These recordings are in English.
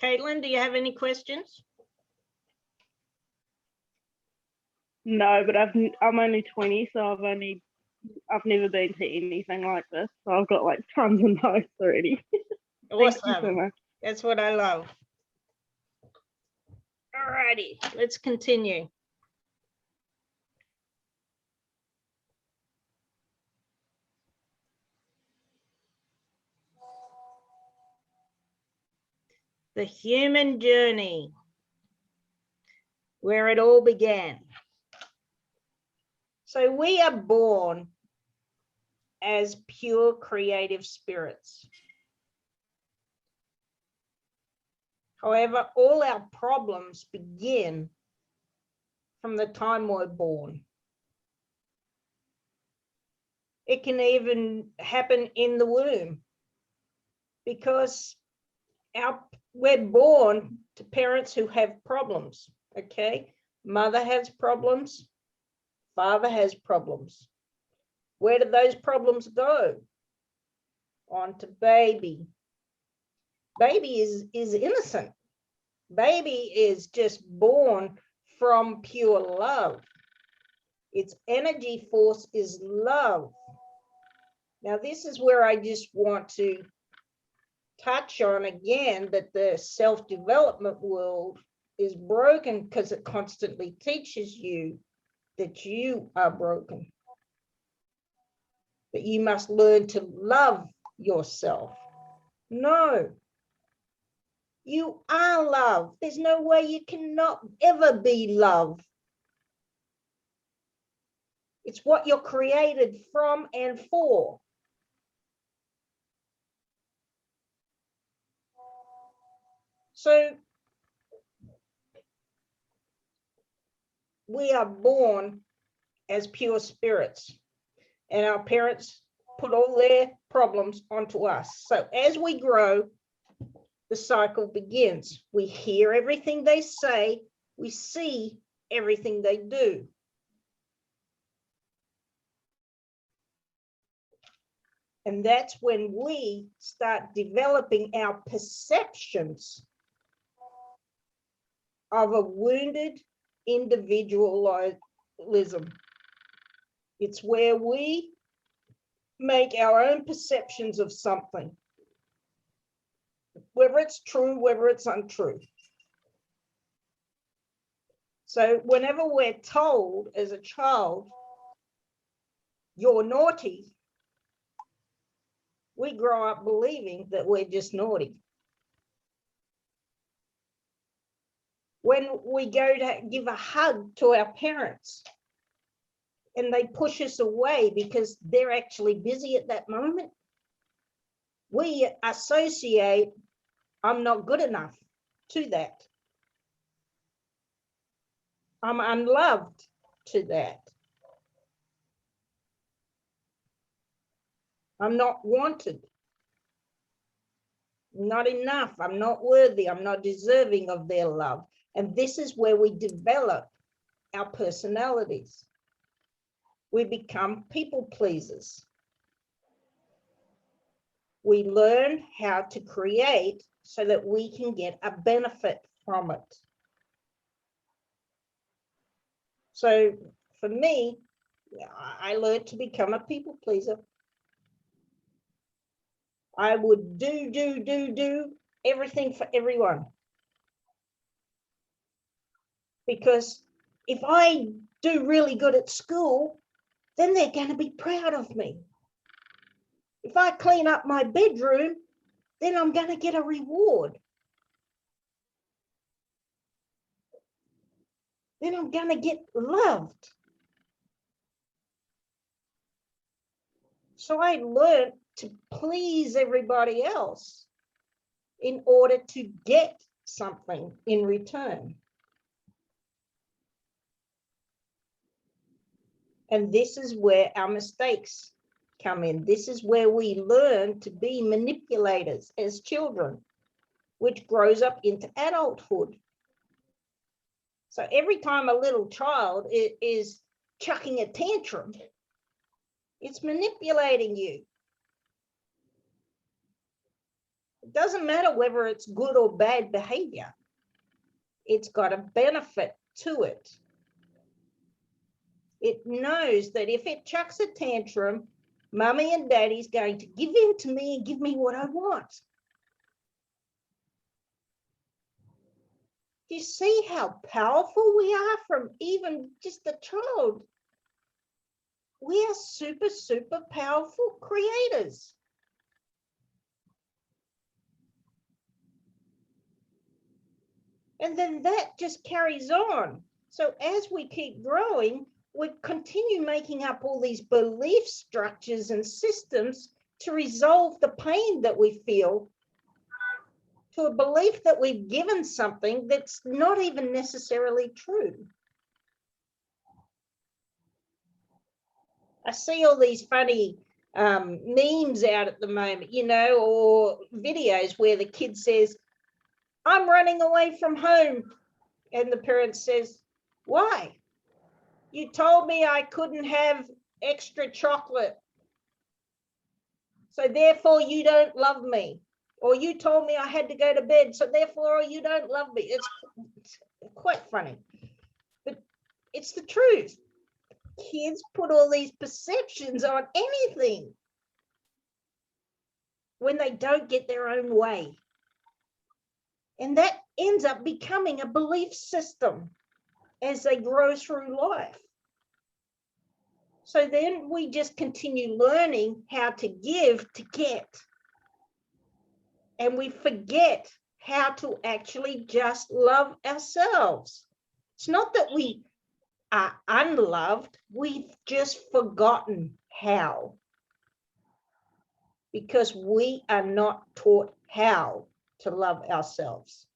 Caitlin, do you have any questions? No, but I'm only 20, so I've never been to anything like this. So I've got like tons of notes already. Awesome. Thank you so much. That's what I love. All righty, let's continue. The human journey, where it all began. So we are born as pure creative spirits. However, all our problems begin from the time we're born. It can even happen in the womb because we're born to parents who have problems, okay? Mother has problems, father has problems. Where do those problems go? On to baby. Baby is innocent. Baby is just born from pure love. Its energy force is love. Now, this is where I just want to touch on again that the self-development world is broken because it constantly teaches you that you are broken, that you must learn to love yourself. No, you are love. There's no way you cannot ever be love. It's what you're created from and for. So we are born as pure spirits, and our parents put all their problems onto us. So as we grow, the cycle begins. We hear everything they say, we see everything they do. And that's when we start developing our perceptions of a wounded individualism. It's where we make our own perceptions of something, whether it's true, whether it's untrue. So whenever we're told as a child, you're naughty, we grow up believing that we're just naughty. When we go to give a hug to our parents and they push us away because they're actually busy at that moment, we associate I'm not good enough to that. I'm unloved to that. I'm not wanted. Not enough. I'm not worthy. I'm not deserving of their love. And this is where we develop our personalities. We become people pleasers. We learn how to create so that we can get a benefit from it. So for me, I learned to become a people pleaser. I would do everything for everyone. Because if I do really good at school, then they're going to be proud of me. If I clean up my bedroom, then I'm going to get a reward. Then I'm going to get loved. So I learned to please everybody else in order to get something in return. And this is where our mistakes come in. This is where we learn to be manipulators as children, which grows up into adulthood. So every time a little child is chucking a tantrum, it's manipulating you. It doesn't matter whether it's good or bad behavior. It's got a benefit to it. It knows that if it chucks a tantrum, mummy and daddy's going to give in to me and give me what I want. Do you see how powerful we are from even just a child? We are super, super powerful creators. And then that just carries on. So as we keep growing, we continue making up all these belief structures and systems to resolve the pain that we feel, to a belief that we've given something that's not even necessarily true. I see all these funny memes out at the moment, you know, or videos where the kid says, I'm running away from home. And the parent says, why? You told me I couldn't have extra chocolate. So therefore you don't love me. Or you told me I had to go to bed. So therefore you don't love me. It's quite funny. But it's the truth. Kids put all these perceptions on anything when they don't get their own way. And that ends up becoming a belief system as they grow through life. So then we just continue learning how to give to get. And we forget how to actually just love ourselves. It's not that we are unloved, we've just forgotten how. Because we are not taught how to love ourselves.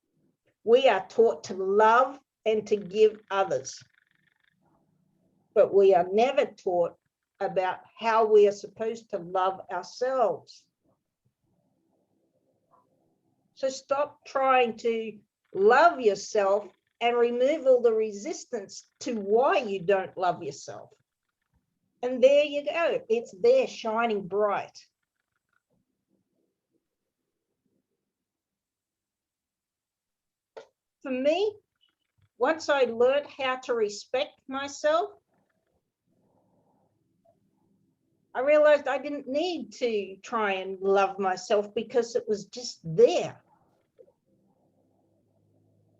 We are taught to love and to give others. But we are never taught about how we are supposed to love ourselves. So stop trying to love yourself and remove all the resistance to why you don't love yourself. And there you go. It's there shining bright. For me, once I learned how to respect myself, I realized I didn't need to try and love myself because it was just there.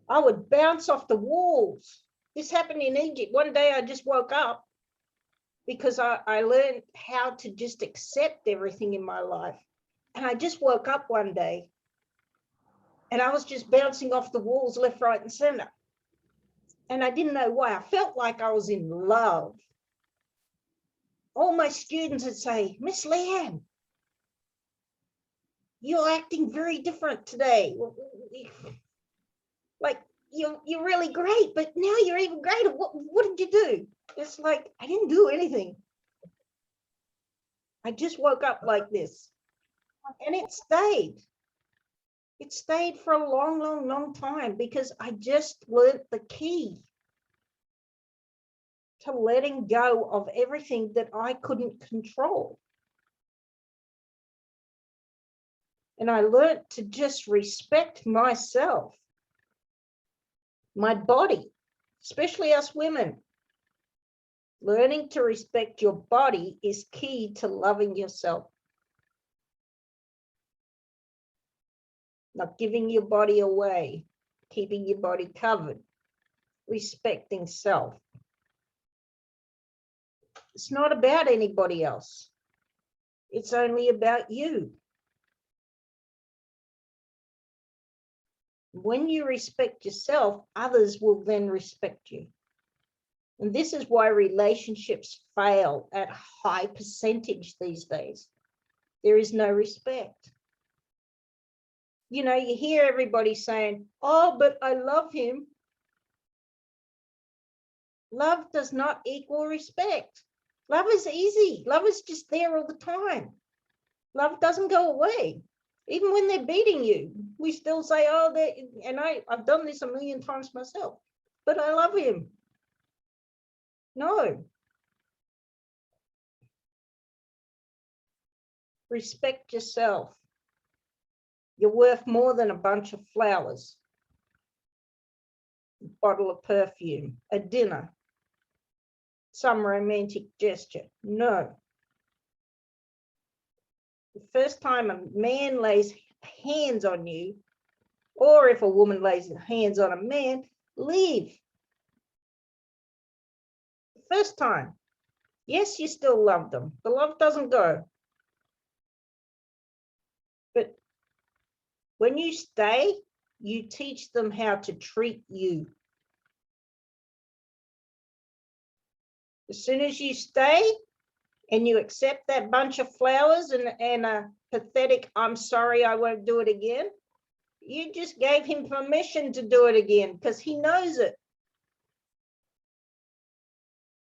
I would bounce off the walls. This happened in Egypt. One day I just woke up because I learned how to just accept everything in my life. And I just woke up one day and I was just bouncing off the walls left, right, and center. And I didn't know why. I felt like I was in love. All my students would say, Miss Leanne, you're acting very different today. Like, you're really great, but now you're even greater. What did you do? It's like, I didn't do anything. I just woke up like this. And it stayed. It stayed for a long, long, long time because I just learned the key to letting go of everything that I couldn't control. And I learned to just respect myself, my body, especially us women. Learning to respect your body is key to loving yourself. Not giving your body away, keeping your body covered, respecting self. It's not about anybody else. It's only about you. When you respect yourself, others will then respect you. And this is why relationships fail at a high percentage these days. There is no respect. You know, you hear everybody saying, oh, but I love him. Love does not equal respect. Love is easy. Love is just there all the time. Love doesn't go away. Even when they're beating you, we still say, oh, and I've done this a million times myself, but I love him. No. Respect yourself. You're worth more than a bunch of flowers, a bottle of perfume, a dinner, some romantic gesture. No. The first time a man lays hands on you, or if a woman lays hands on a man, leave. The first time. Yes, you still love them. The love doesn't go. But when you stay, you teach them how to treat you. As soon as you stay and you accept that bunch of flowers and a pathetic, I'm sorry, I won't do it again, you just gave him permission to do it again because he knows it.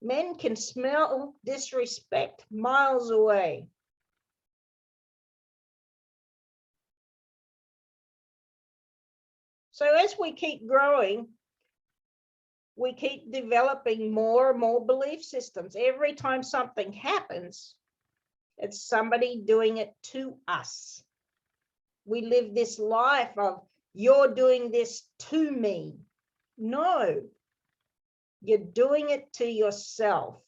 Men can smell disrespect miles away. So as we keep growing, we keep developing more and more belief systems. Every time something happens, it's somebody doing it to us. We live this life of, you're doing this to me. No, you're doing it to yourself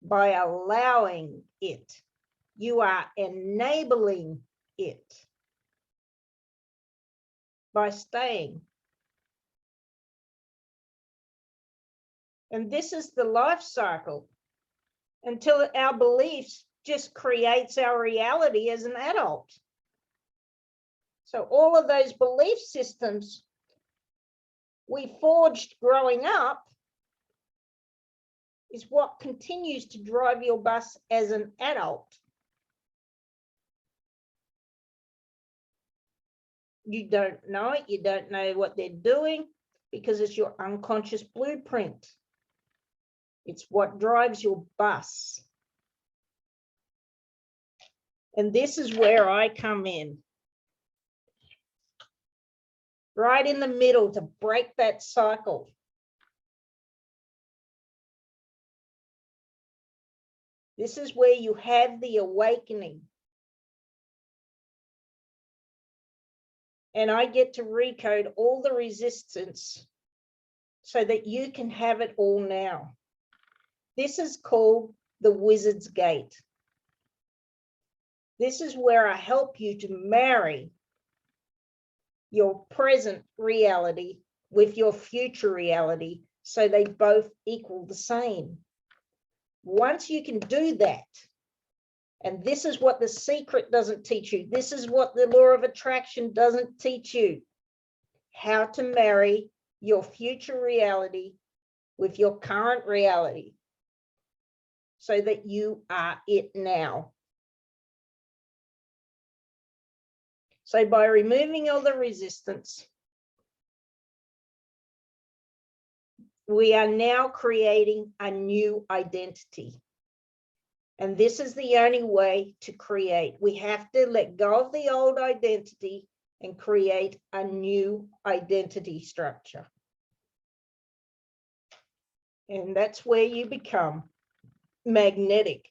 by allowing it. You are enabling it by staying. And this is the life cycle until our beliefs just creates our reality as an adult. So all of those belief systems we forged growing up is what continues to drive your bus as an adult. You don't know it, you don't know what they're doing because it's your unconscious blueprint. It's what drives your bus. And this is where I come in. Right in the middle to break that cycle. This is where you have the awakening. And I get to recode all the resistance so that you can have it all now. This is called the Wizard's Gate. This is where I help you to marry your present reality with your future reality so they both equal the same. Once you can do that, and this is what the secret doesn't teach you, this is what the law of attraction doesn't teach you, how to marry your future reality with your current reality so that you are it now. So by removing all the resistance, we are now creating a new identity. And this is the only way to create. We have to let go of the old identity and create a new identity structure. And that's where you become magnetic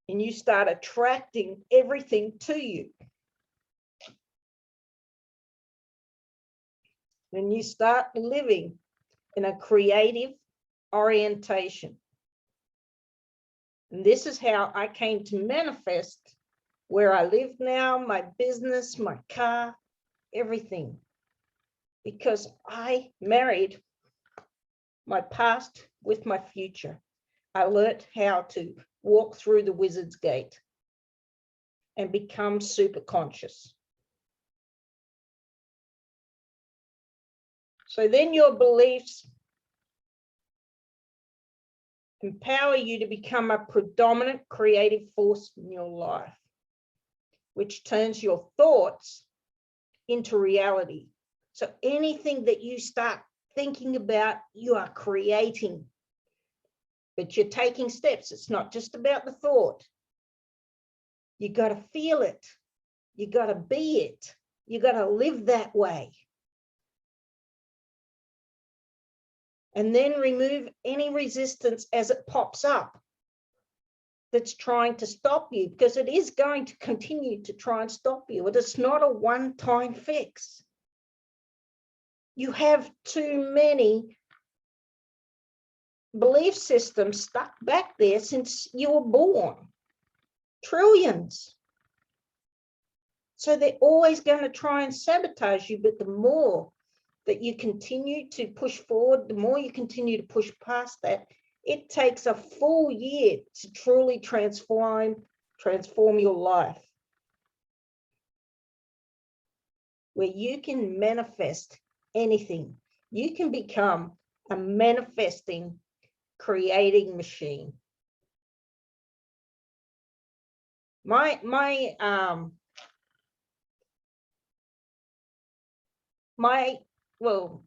and you start attracting everything to you. And you start living in a creative orientation. And this is how I came to manifest where I live now, my business, my car, everything. Because I married my past with my future. I learned how to walk through the Wizard's Gate and become super conscious. So then your beliefs empower you to become a predominant creative force in your life, which turns your thoughts into reality. So anything that you start thinking about, you are creating. But you're taking steps. It's not just about the thought. You got to feel it. You got to be it. You got to live that way. And then remove any resistance as it pops up. that's trying to stop you, because it is going to continue to try and stop you. But it's not a one-time fix. You have too many belief systems stuck back there since you were born. Trillions. So they're always going to try and sabotage you. But the more that you continue to push forward, the more you continue to push past that, it takes a full year to truly transform your life, where you can manifest anything. You can become a manifesting, creating machine. Well,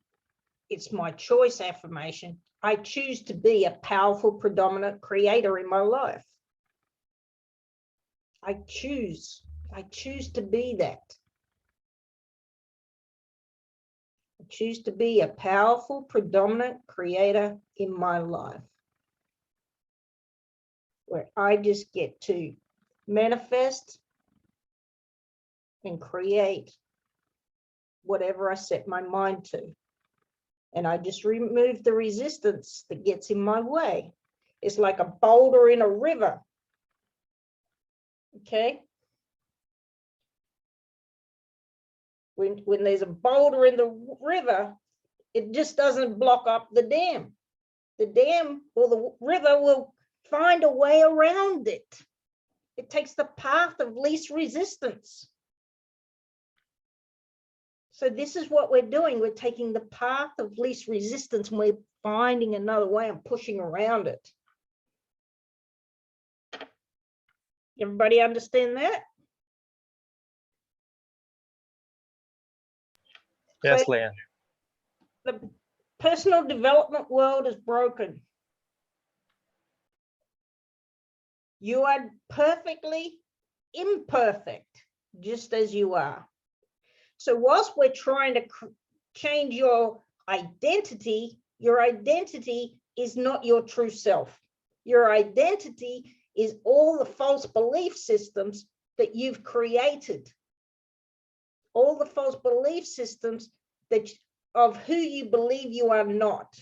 it's my choice affirmation. I choose to be a powerful, predominant creator in my life. I choose to be that. I choose to be a powerful, predominant creator in my life, where I just get to manifest and create whatever I set my mind to. And I just remove the resistance that gets in my way. It's like a boulder in a river. Okay? When there's a boulder in the river, it just doesn't block up the dam. The dam or the river will find a way around it. It takes the path of least resistance. So this is what we're doing. We're taking the path of least resistance and we're finding another way and pushing around it. Everybody understand that? Yes, So Leanne. the personal development world is broken. You are perfectly imperfect, just as you are. So whilst we're trying to change your identity is not your true self. Your identity is all the false belief systems that you've created. All the false belief systems of who you believe you are not.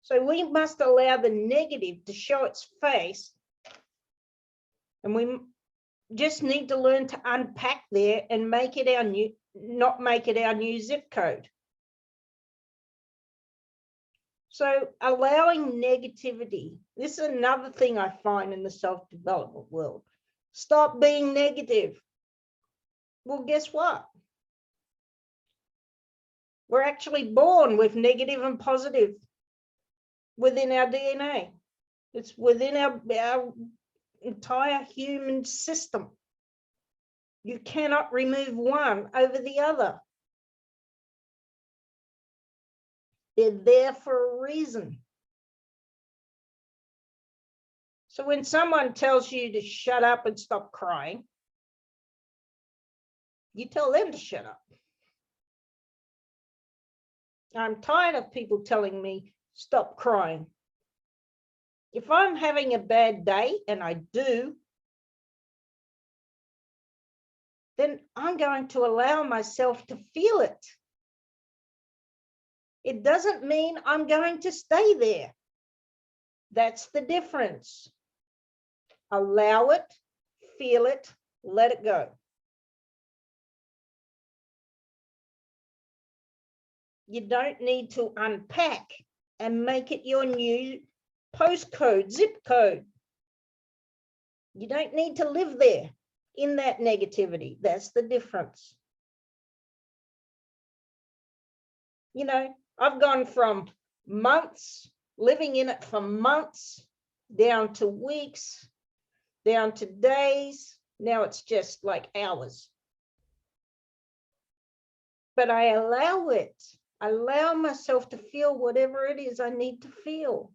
So we must allow the negative to show its face, and we just need to learn to unpack there and make it our new, not make it our new zip code. So allowing negativity, this is another thing I find in the self-development world. Stop being negative. Well, guess what? We're actually born with negative and positive within our DNA. It's within our entire human system. You cannot remove one over the other. They're there for a reason. So when someone tells you to shut up and stop crying, you tell them to shut up. I'm tired of people telling me, stop crying. If I'm having a bad day, and I do, then I'm going to allow myself to feel it. It doesn't mean I'm going to stay there. That's the difference. Allow it, feel it, let it go. You don't need to unpack and make it your new postcode, zip code. You don't need to live there in that negativity. That's the difference. You know, I've gone from months, living in it for months, down to weeks, down to days. Now it's just like hours. But I allow it. I allow myself to feel whatever it is I need to feel.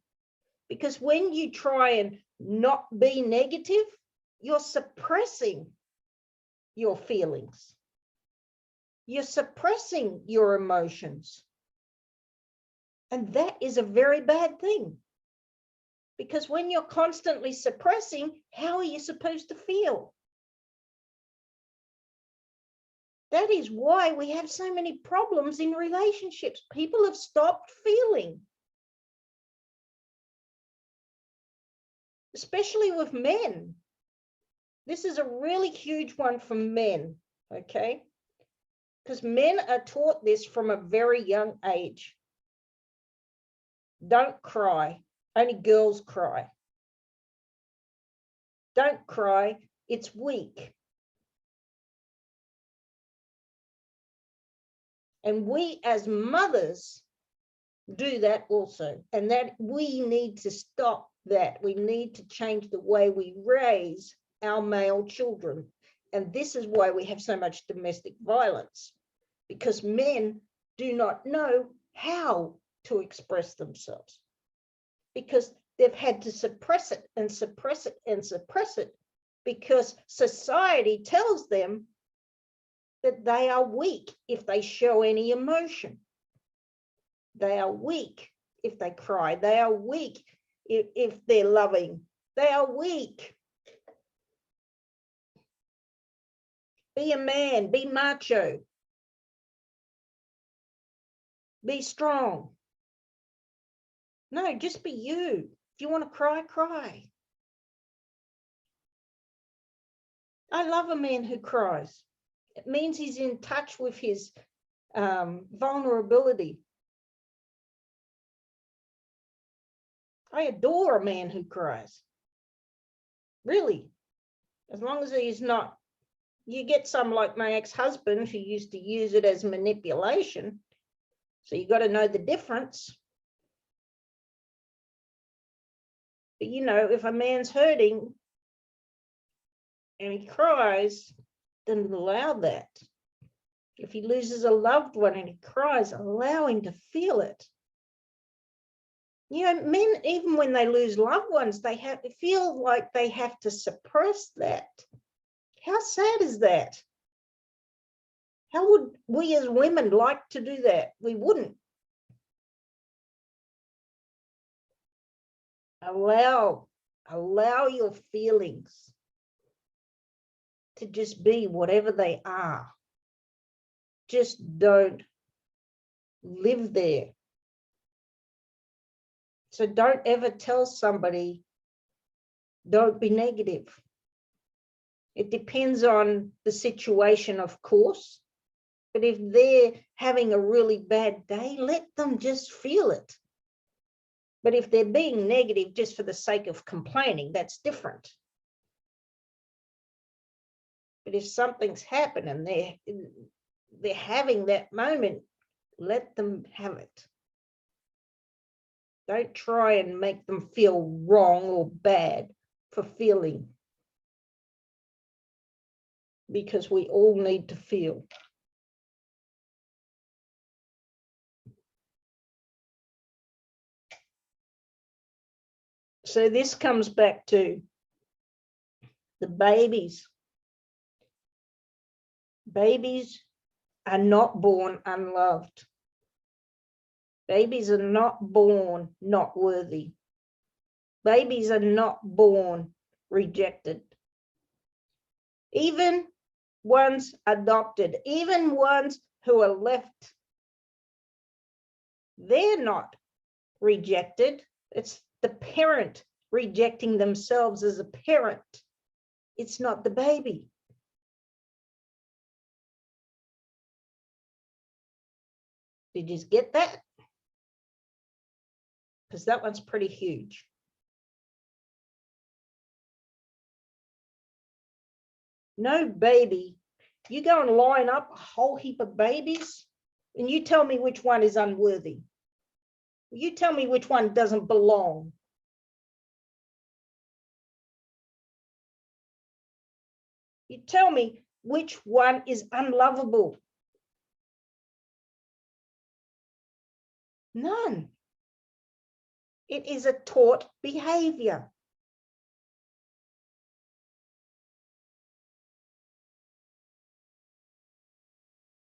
Because when you try and not be negative, you're suppressing your feelings. You're suppressing your emotions. And that is a very bad thing. Because when you're constantly suppressing, how are you supposed to feel? That is why we have so many problems in relationships. People have stopped feeling. Especially with men. This is a really huge one for men, okay? Because men are taught this from a very young age. Don't cry. Only girls cry. Don't cry. It's weak. And we as mothers do that also. And that we need to stop that. We need to change the way we raise our male children. And this is why we have so much domestic violence, because men do not know how to express themselves, because they've had to suppress it and suppress it and suppress it, because society tells them that they are weak if they show any emotion. They are weak if they cry. They are weak if they're loving. They are weak. Be a man, be macho. Be strong. No, just be you. If you want to cry, cry. I love a man who cries. It means he's in touch with his vulnerability. I adore a man who cries. Really. As long as he's not. You get some like my ex-husband who used to use it as manipulation. So you got to know the difference. But you know, if a man's hurting and he cries, then allow that. If he loses a loved one and he cries, allow him to feel it. You know, men, even when they lose loved ones, they feel like they have to suppress that. How sad is that? How would we as women like to do that? We wouldn't. Allow your feelings to just be whatever they are. Just don't live there. So don't ever tell somebody, don't be negative. It depends on the situation, of course. But if they're having a really bad day, let them just feel it. But if they're being negative just for the sake of complaining, that's different. But if something's happened and they're having that moment, let them have it. Don't try and make them feel wrong or bad for feeling. Because we all need to feel. So this comes back to the babies. Babies are not born unloved. Babies are not born not worthy. Babies are not born rejected. Even ones adopted, even ones who are left, they're not rejected. It's the parent rejecting themselves as a parent. It's not the baby. Did you get that? Because that one's pretty huge. No baby. You go and line up a whole heap of babies and you tell me which one is unworthy. You tell me which one doesn't belong. You tell me which one is unlovable. None. It is a taught behavior.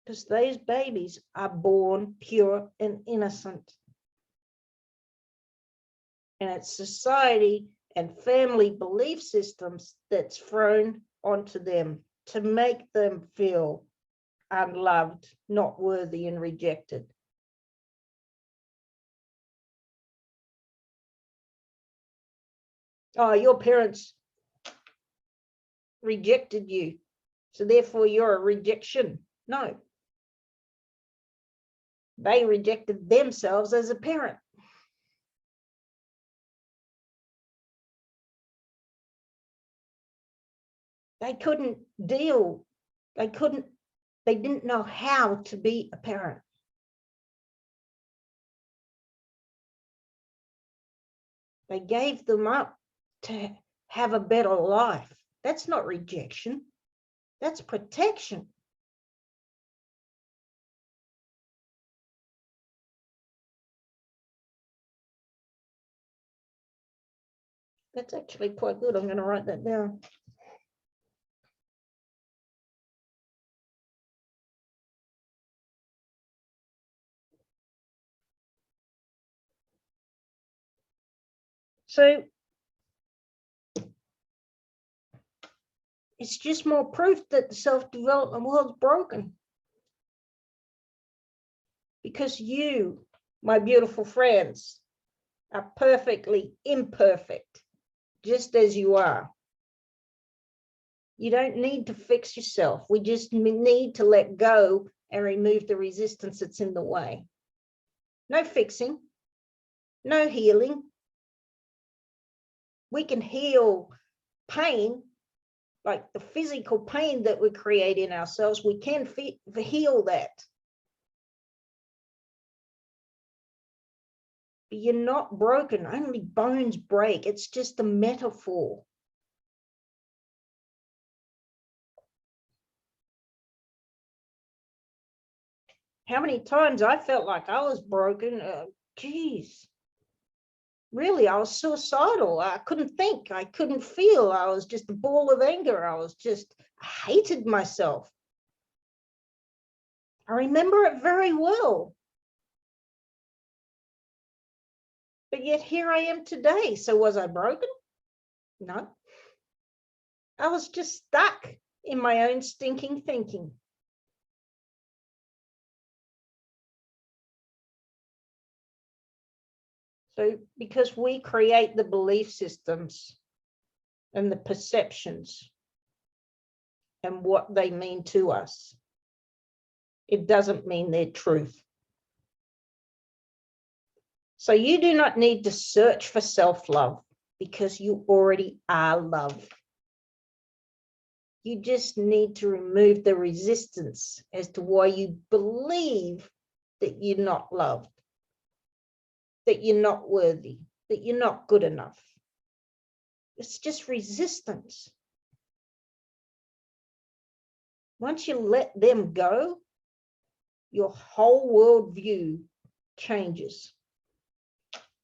Because those babies are born pure and innocent. And it's society and family belief systems that's thrown onto them to make them feel unloved, not worthy, and rejected. Oh, your parents rejected you, so therefore you're a rejection. No. They rejected themselves as a parent. They couldn't deal. They didn't know how to be a parent. They gave them up to have a better life. That's not rejection. That's protection. That's actually quite good. I'm going to write that down. So it's just more proof that the self-development world's broken. Because you, my beautiful friends, are perfectly imperfect, just as you are. You don't need to fix yourself. We just need to let go and remove the resistance that's in the way. No fixing, no healing. We can heal pain, like the physical pain that we create in ourselves. We can heal that. But you're not broken. Only bones break. It's just a metaphor. How many times I felt like I was broken? Geez. Really, I was suicidal. I couldn't think. I couldn't feel. I was just a ball of anger. I hated myself. I remember it very well. But yet here I am today. So was I broken? No. I was just stuck in my own stinking thinking. So because we create the belief systems and the perceptions and what they mean to us, it doesn't mean they're truth. So you do not need to search for self-love because you already are love. You just need to remove the resistance as to why you believe that you're not loved, that you're not worthy, that you're not good enough. It's just resistance. Once you let them go, your whole worldview changes.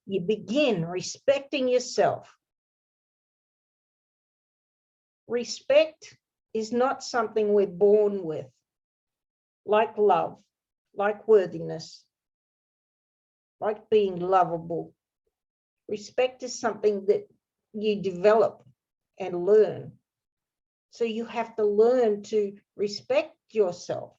You begin respecting yourself. Respect is not something we're born with, like love, like worthiness, like being lovable. Respect is something that you develop and learn. So you have to learn to respect yourself.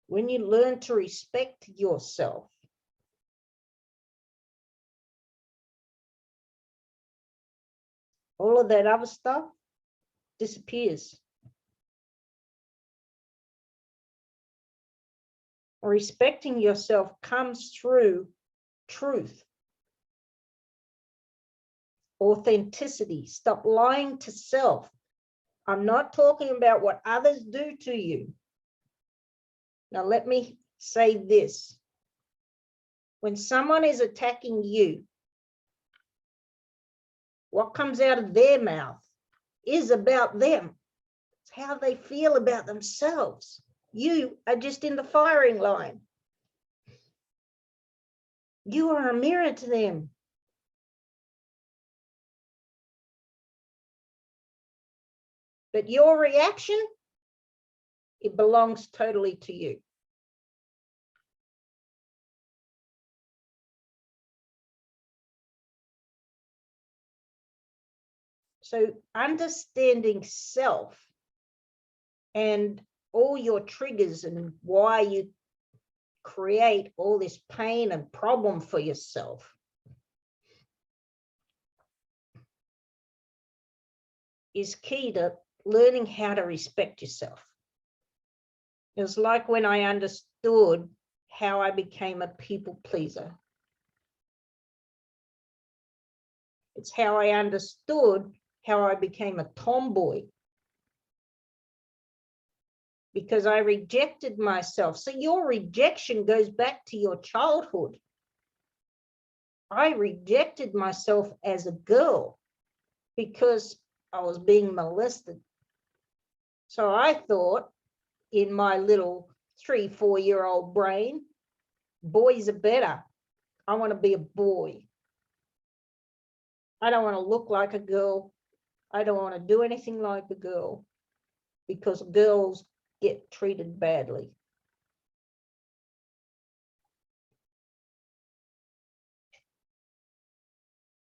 When you learn to respect yourself, all of that other stuff disappears. Respecting yourself comes through truth, authenticity. Stop lying to self. I'm not talking about what others do to you. Now, let me say this. When someone is attacking you, what comes out of their mouth is about them. It's how they feel about themselves. You are just in the firing line. You are a mirror to them. But your reaction, it belongs totally to you. So understanding self and all your triggers and why you create all this pain and problem for yourself is key to learning how to respect yourself. It was like when I understood how I became a people pleaser. It's how I understood how I became a tomboy, because I rejected myself. So your rejection goes back to your childhood. I rejected myself as a girl because I was being molested. So I thought in my little 3-4-year-old brain, boys are better. I want to be a boy. I don't want to look like a girl. I don't want to do anything like a girl because girls get treated badly.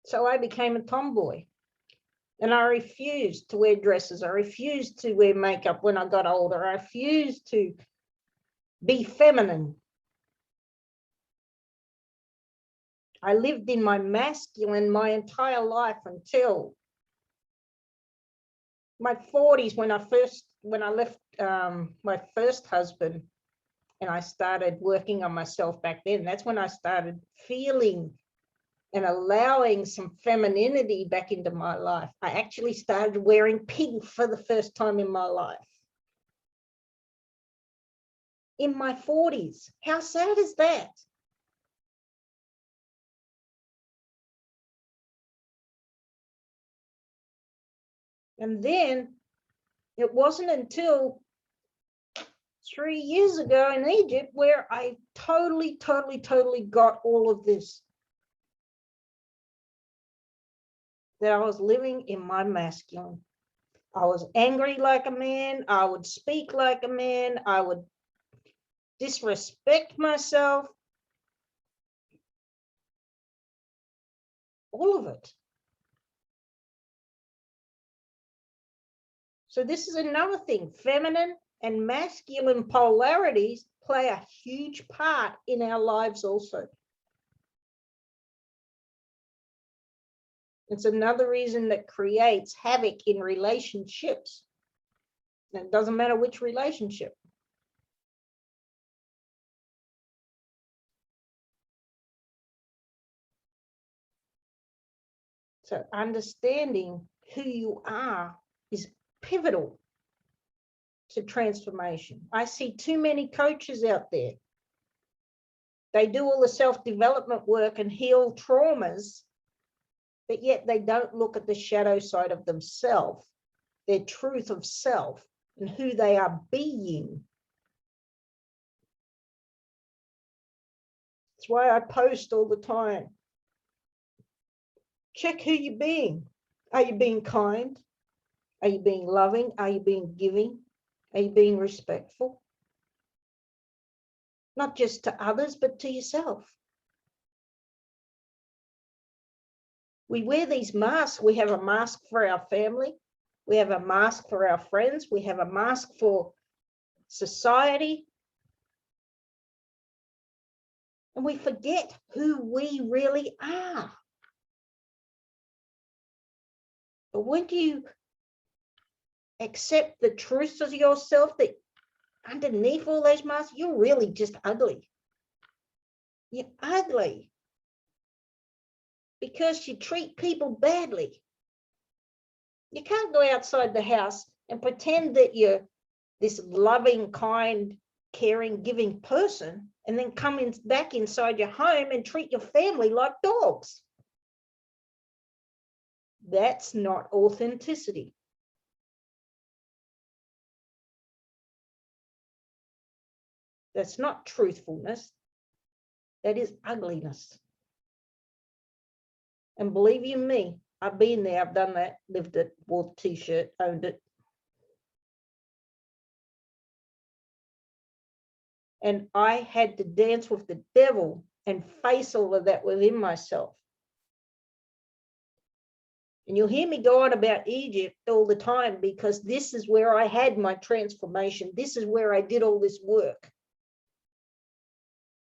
So I became a tomboy. And I refused to wear dresses. I refused to wear makeup when I got older. I refused to be feminine. I lived in my masculine my entire life until my 40s when I left my first husband and I started working on myself back then. That's when I started feeling and allowing some femininity back into my life. I actually started wearing pink for the first time in my life. In my 40s. How sad is that? And then it wasn't until 3 years ago in Egypt where I totally got all of this. That I was living in my masculine. I was angry like a man. I would speak like a man. I would disrespect myself. All of it. So this is another thing. Feminine and masculine polarities play a huge part in our lives also. It's another reason that creates havoc in relationships. And it doesn't matter which relationship. So understanding who you are is pivotal to transformation. I see too many coaches out there. They do all the self-development work and heal traumas, but yet they don't look at the shadow side of themselves, their truth of self, and who they are being. That's why I post all the time. Check who you're being. Are you being kind? Are you being loving? Are you being giving? Are you being respectful? Not just to others, but to yourself. We wear these masks. We have a mask for our family. We have a mask for our friends. We have a mask for society. And we forget who we really are. But when you accept the truth of yourself, that underneath all those masks, you're really just ugly. You're ugly because you treat people badly. You can't go outside the house and pretend that you're this loving, kind, caring, giving person and then come back inside your home and treat your family like dogs. That's not authenticity. That's not truthfulness. That is ugliness. And believe you me, I've been there, I've done that, lived it, wore the t-shirt, owned it. And I had to dance with the devil and face all of that within myself. And you'll hear me go on about Egypt all the time because this is where I had my transformation. This is where I did all this work.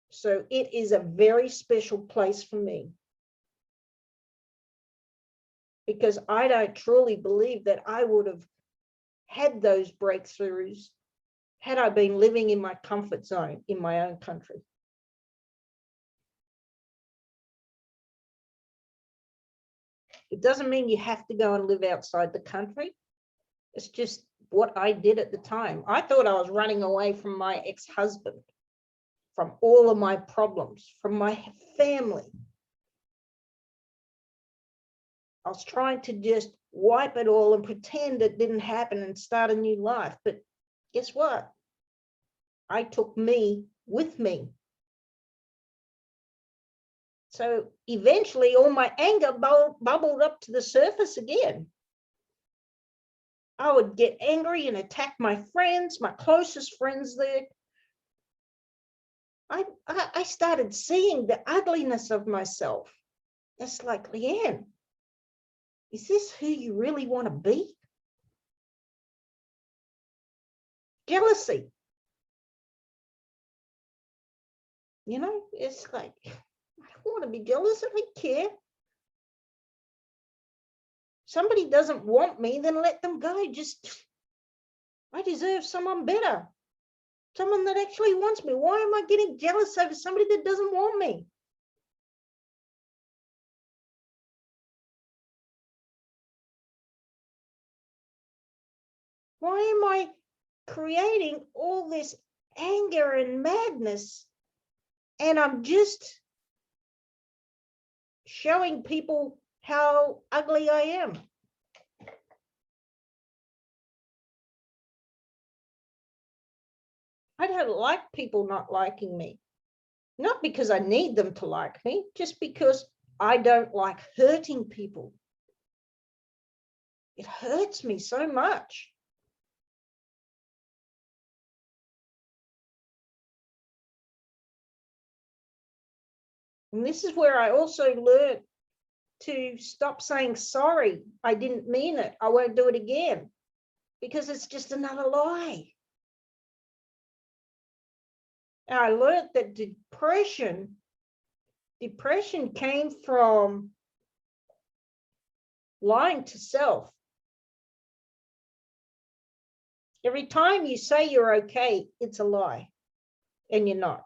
So it is a very special place for me, because I don't truly believe that I would have had those breakthroughs had I been living in my comfort zone in my own country. It doesn't mean you have to go and live outside the country. It's just what I did at the time. I thought I was running away from my ex-husband, from all of my problems, from my family. I was trying to just wipe it all and pretend it didn't happen and start a new life. But guess what? I took me with me. So eventually all my anger bubbled up to the surface again. I would get angry and attack my friends, my closest friends there. I started seeing the ugliness of myself. It's like, Leanne, is this who you really want to be? Jealousy. You know, it's like, I don't want to be jealous. I don't care. Somebody doesn't want me, then let them go. I deserve someone better. Someone that actually wants me. Why am I getting jealous over somebody that doesn't want me? Why am I creating all this anger and madness? And I'm just showing people how ugly I am. I don't like people not liking me. Not because I need them to like me, just because I don't like hurting people. It hurts me so much. And this is where I also learned to stop saying sorry. I didn't mean it. I won't do it again, because it's just another lie. And I learned that depression came from lying to self. Every time you say you're okay, it's a lie, and you're not.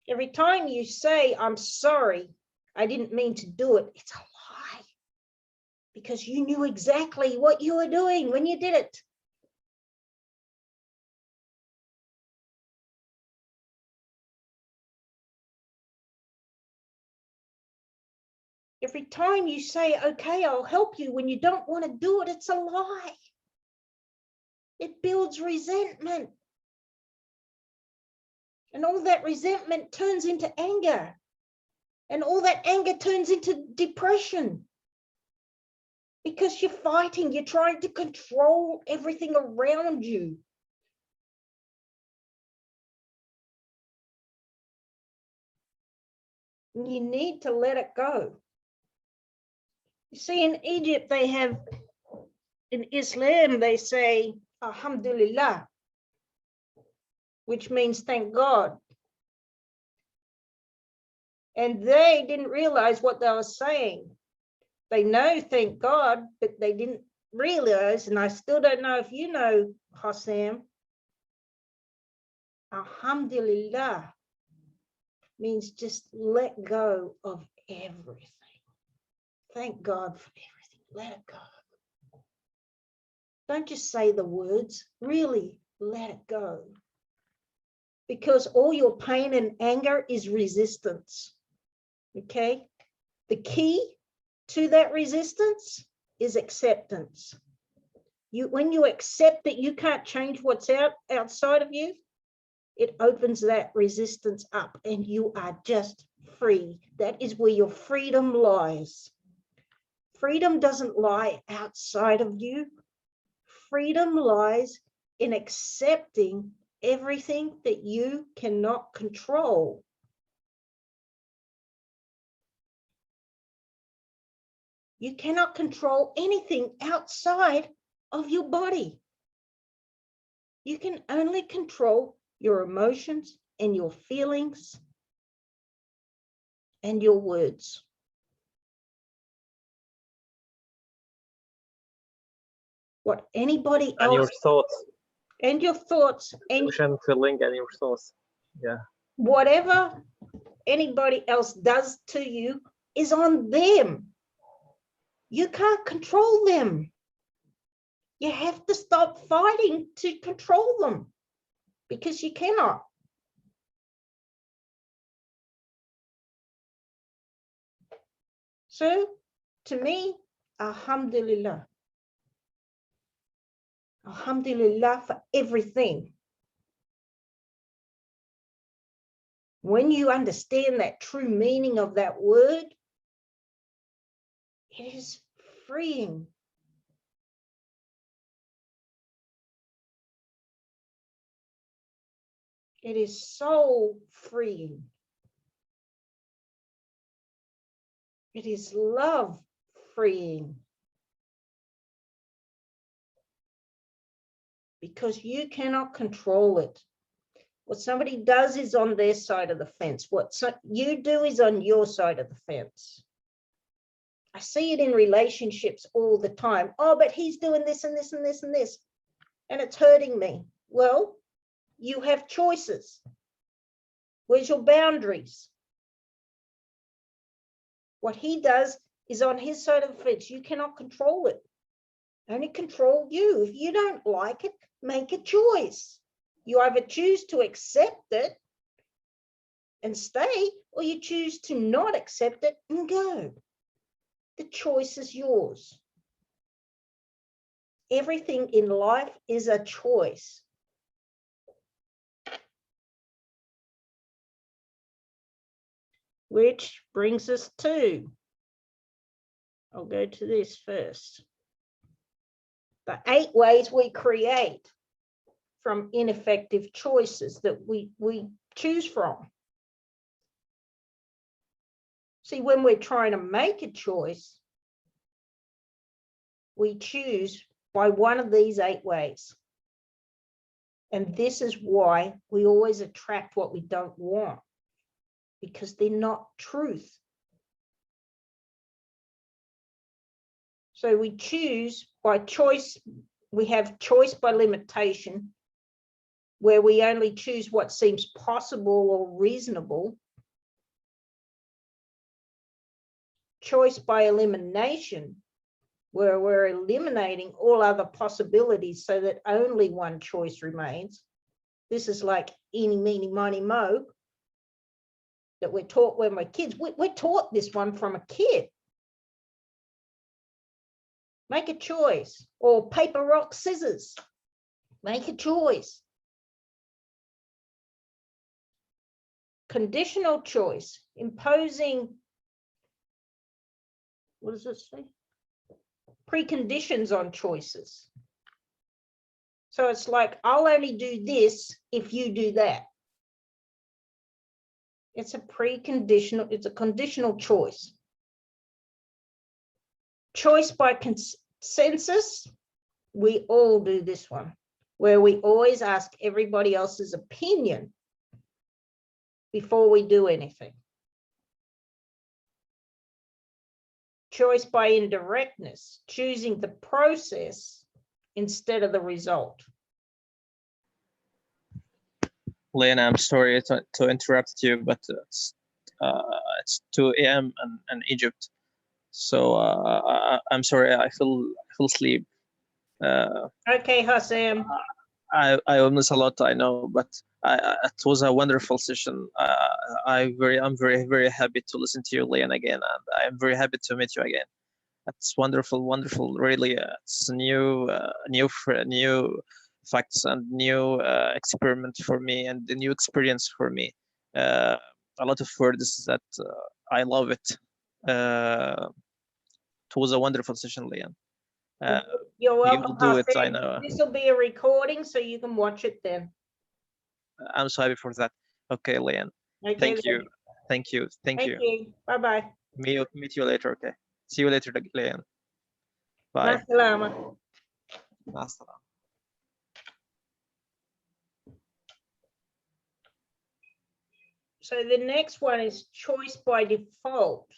Every time you say, I'm sorry, I didn't mean to do it, it's a lie, because you knew exactly what you were doing when you did it. Every time you say, okay, I'll help you, when you don't want to do it, it's a lie. It builds resentment. And all that resentment turns into anger. And all that anger turns into depression. Because you're fighting, you're trying to control everything around you. And you need to let it go. You see, in Egypt, they have, in Islam, they say, Alhamdulillah, which means thank God. And they didn't realize what they were saying. They know thank God, but they didn't realize, and I still don't know if you know, Hassam, Alhamdulillah means just let go of everything. Thank God for everything. Let it go. Don't just say the words, really let it go. Because all your pain and anger is resistance. Okay? The key to that resistance is acceptance. When you accept that you can't change what's outside of you, it opens that resistance up and you are just free. That is where your freedom lies. Freedom doesn't lie outside of you. Freedom lies in accepting everything that you cannot control. You cannot control anything outside of your body. You can only control your emotions and your feelings and your words. What anybody else, and your thoughts, and your thoughts, and emotion, feeling, and your thoughts. Yeah. whatever anybody else does to you is on them. You can't control them. You have to stop fighting to control them, because you cannot. So, to me, alhamdulillah. Alhamdulillah for everything. When you understand that true meaning of that word, it is freeing. It is so freeing. It is love freeing. Because you cannot control it. What somebody does is on their side of the fence. What you do is on your side of the fence. I see it in relationships all the time. Oh, but he's doing this and this and this and this, and it's hurting me. Well, you have choices. Where's your boundaries? What he does is on his side of the fence. You cannot control it. Only control you. If you don't like it, make a choice. You either choose to accept it and stay, or you choose to not accept it and go. The choice is yours. Everything in life is a choice. Which brings us to, I'll go to this first. The 8 ways we create from ineffective choices that we choose from. See, when we're trying to make a choice, we choose by one of these 8 ways. And this is why we always attract what we don't want, because they're not truth. So we choose by choice. We have choice by limitation, where we only choose what seems possible or reasonable. Choice by elimination, where we're eliminating all other possibilities so that only one choice remains. This is like eeny, meeny, miny, mo, that we're taught when we're kids. We're taught this one from a kid. Make a choice. Or paper, rock, scissors. Make a choice. Conditional choice, imposing, what does it say? Preconditions on choices. So it's like, I'll only do this if you do that. It's a preconditional, it's a conditional choice. Choice by consensus, we all do this one, where we always ask everybody else's opinion before we do anything. Choice by indirectness, choosing the process instead of the result. Lena, I'm sorry to interrupt you, but it's 2 a.m. in Egypt, so I'm sorry. I feel asleep. Okay, Hassam. I miss a lot, I know, but it was a wonderful session. I'm very happy to listen to you, Leon, again, and I'm very happy to meet you again. It's wonderful, really. It's new facts and new experiment for me, and a new experience for me. A lot of words that I love it. It was a wonderful session, Leon. You're welcome. You will do it, I know. This will be a recording, so you can watch it then. I'm so happy for that. Okay, Leon. Okay, Thank then. you. Thank you. Thank you. Bye-bye. Meet you later. Okay. See you later, Leanne. Bye. Masalama. Master. So the next one is choice by default,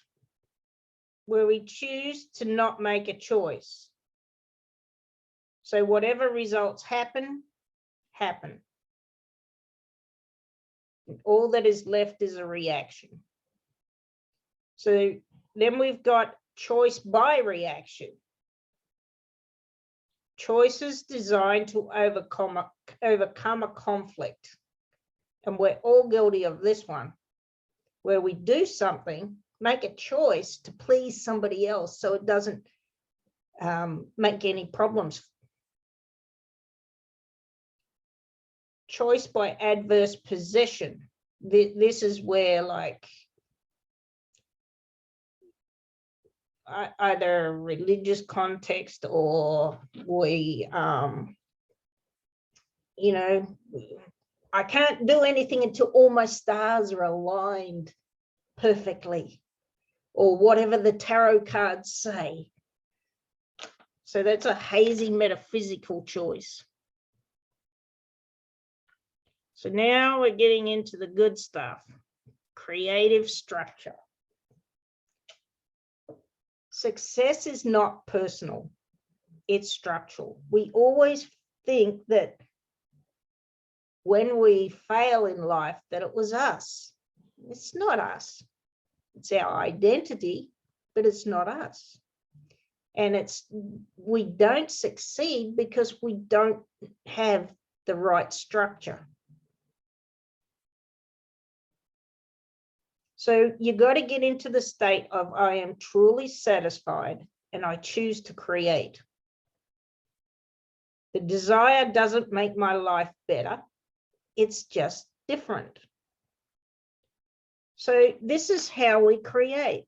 where we choose to not make a choice. So whatever results happen, happen. And all that is left is a reaction. So then we've got choice by reaction. Choices designed to overcome a conflict. And we're all guilty of this one, where we do something, make a choice to please somebody else so it doesn't make any problems. Choice by adverse possession. This is where, like, either a religious context or we, you know, I can't do anything until all my stars are aligned perfectly, or whatever the tarot cards say. So that's a hazy metaphysical choice. So now we're getting into the good stuff. Creative structure. Success is not personal, it's structural. We always think that when we fail in life that it was us. It's not us. It's our identity, but it's not us. And we don't succeed because we don't have the right structure. So you got to get into the state of I am truly satisfied and I choose to create. The desire doesn't make my life better. It's just different. So this is how we create.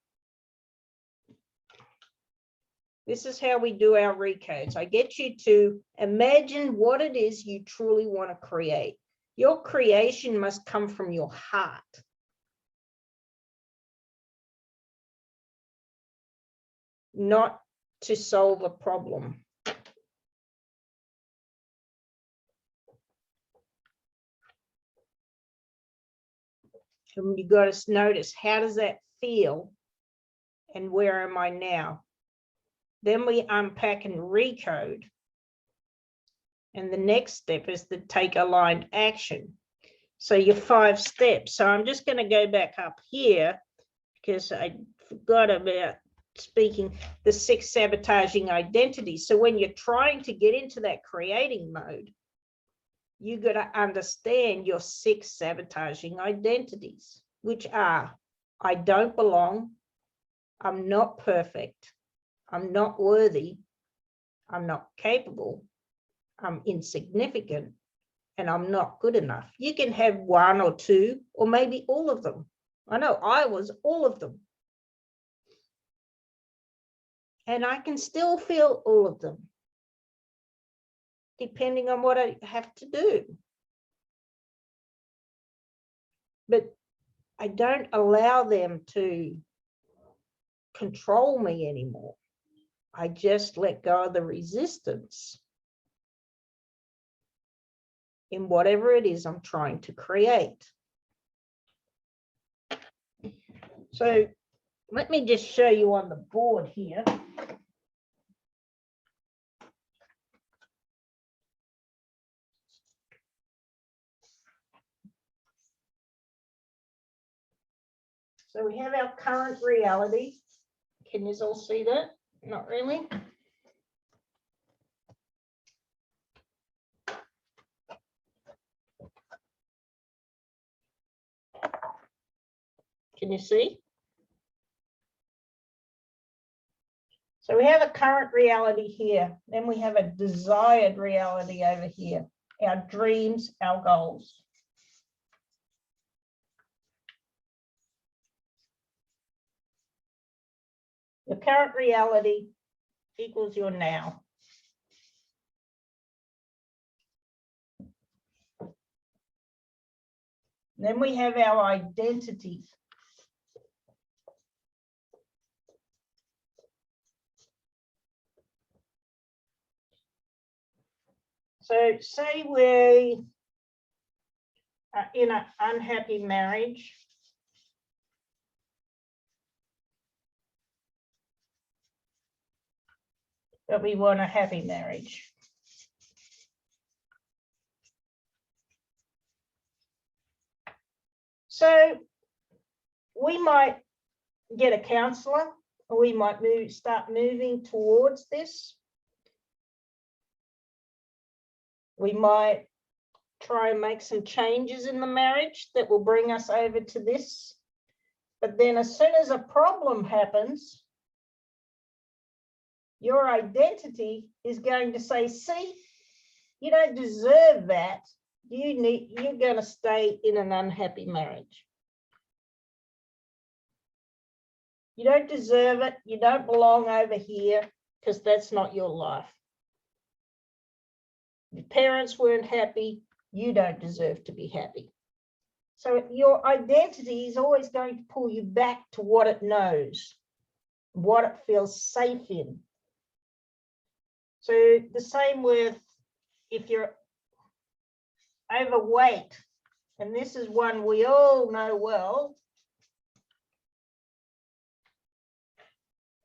This is how we do our recodes. I get you to imagine what it is you truly want to create. Your creation must come from your heart. Not to solve a problem. And you got to notice, how does that feel? And where am I now? Then we unpack and recode. And the next step is to take aligned action. So your 5 steps. So I'm just going to go back up here because I forgot about speaking the 6 sabotaging identities. So when you're trying to get into that creating mode, you got to understand your 6 sabotaging identities, which are: I don't belong, I'm not perfect, I'm not worthy, I'm not capable, I'm insignificant, and I'm not good enough. You can have 1 or 2, or maybe all of them. I know I was all of them. And I can still feel all of them, depending on what I have to do. But I don't allow them to control me anymore. I just let go of the resistance in whatever it is I'm trying to create. So let me just show you on the board here. So we have our current reality. Can you all see that? Not really. Can you see? So we have a current reality here. Then we have a desired reality over here. Our dreams, our goals. Your current reality equals your now. Then we have our identity. So say we are in an unhappy marriage. But we want a happy marriage. So we might get a counselor, or we might start moving towards this. We might try and make some changes in the marriage that will bring us over to this. But then as soon as a problem happens, your identity is going to say, see, you don't deserve that. You're going to stay in an unhappy marriage. You don't deserve it. You don't belong over here because that's not your life. Your parents weren't happy. You don't deserve to be happy. So your identity is always going to pull you back to what it knows, what it feels safe in. So the same with if you're overweight, and this is one we all know well,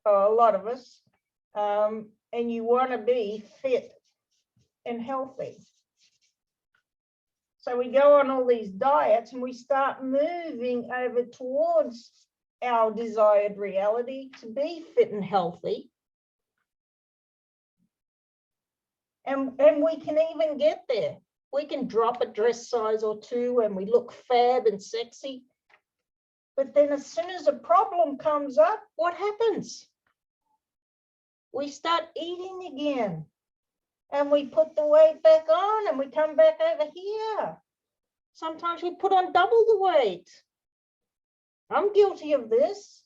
a lot of us, and you want to be fit and healthy. So we go on all these diets and we start moving over towards our desired reality to be fit and healthy. And we can even get there. We can drop a dress size or two and we look fab and sexy. But then as soon as a problem comes up, what happens? We start eating again. And we put the weight back on and we come back over here. Sometimes we put on double the weight. I'm guilty of this.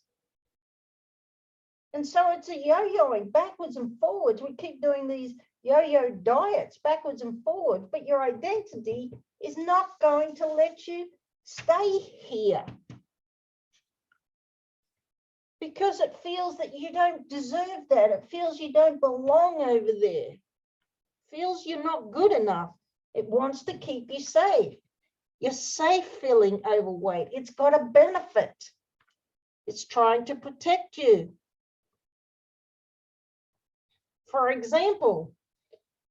And so it's a yo-yoing backwards and forwards. We keep doing these yo-yo diets backwards and forwards, but your identity is not going to let you stay here. Because it feels that you don't deserve that. It feels you don't belong over there. Feels you're not good enough. It wants to keep you safe. You're safe feeling overweight. It's got a benefit. It's trying to protect you. For example,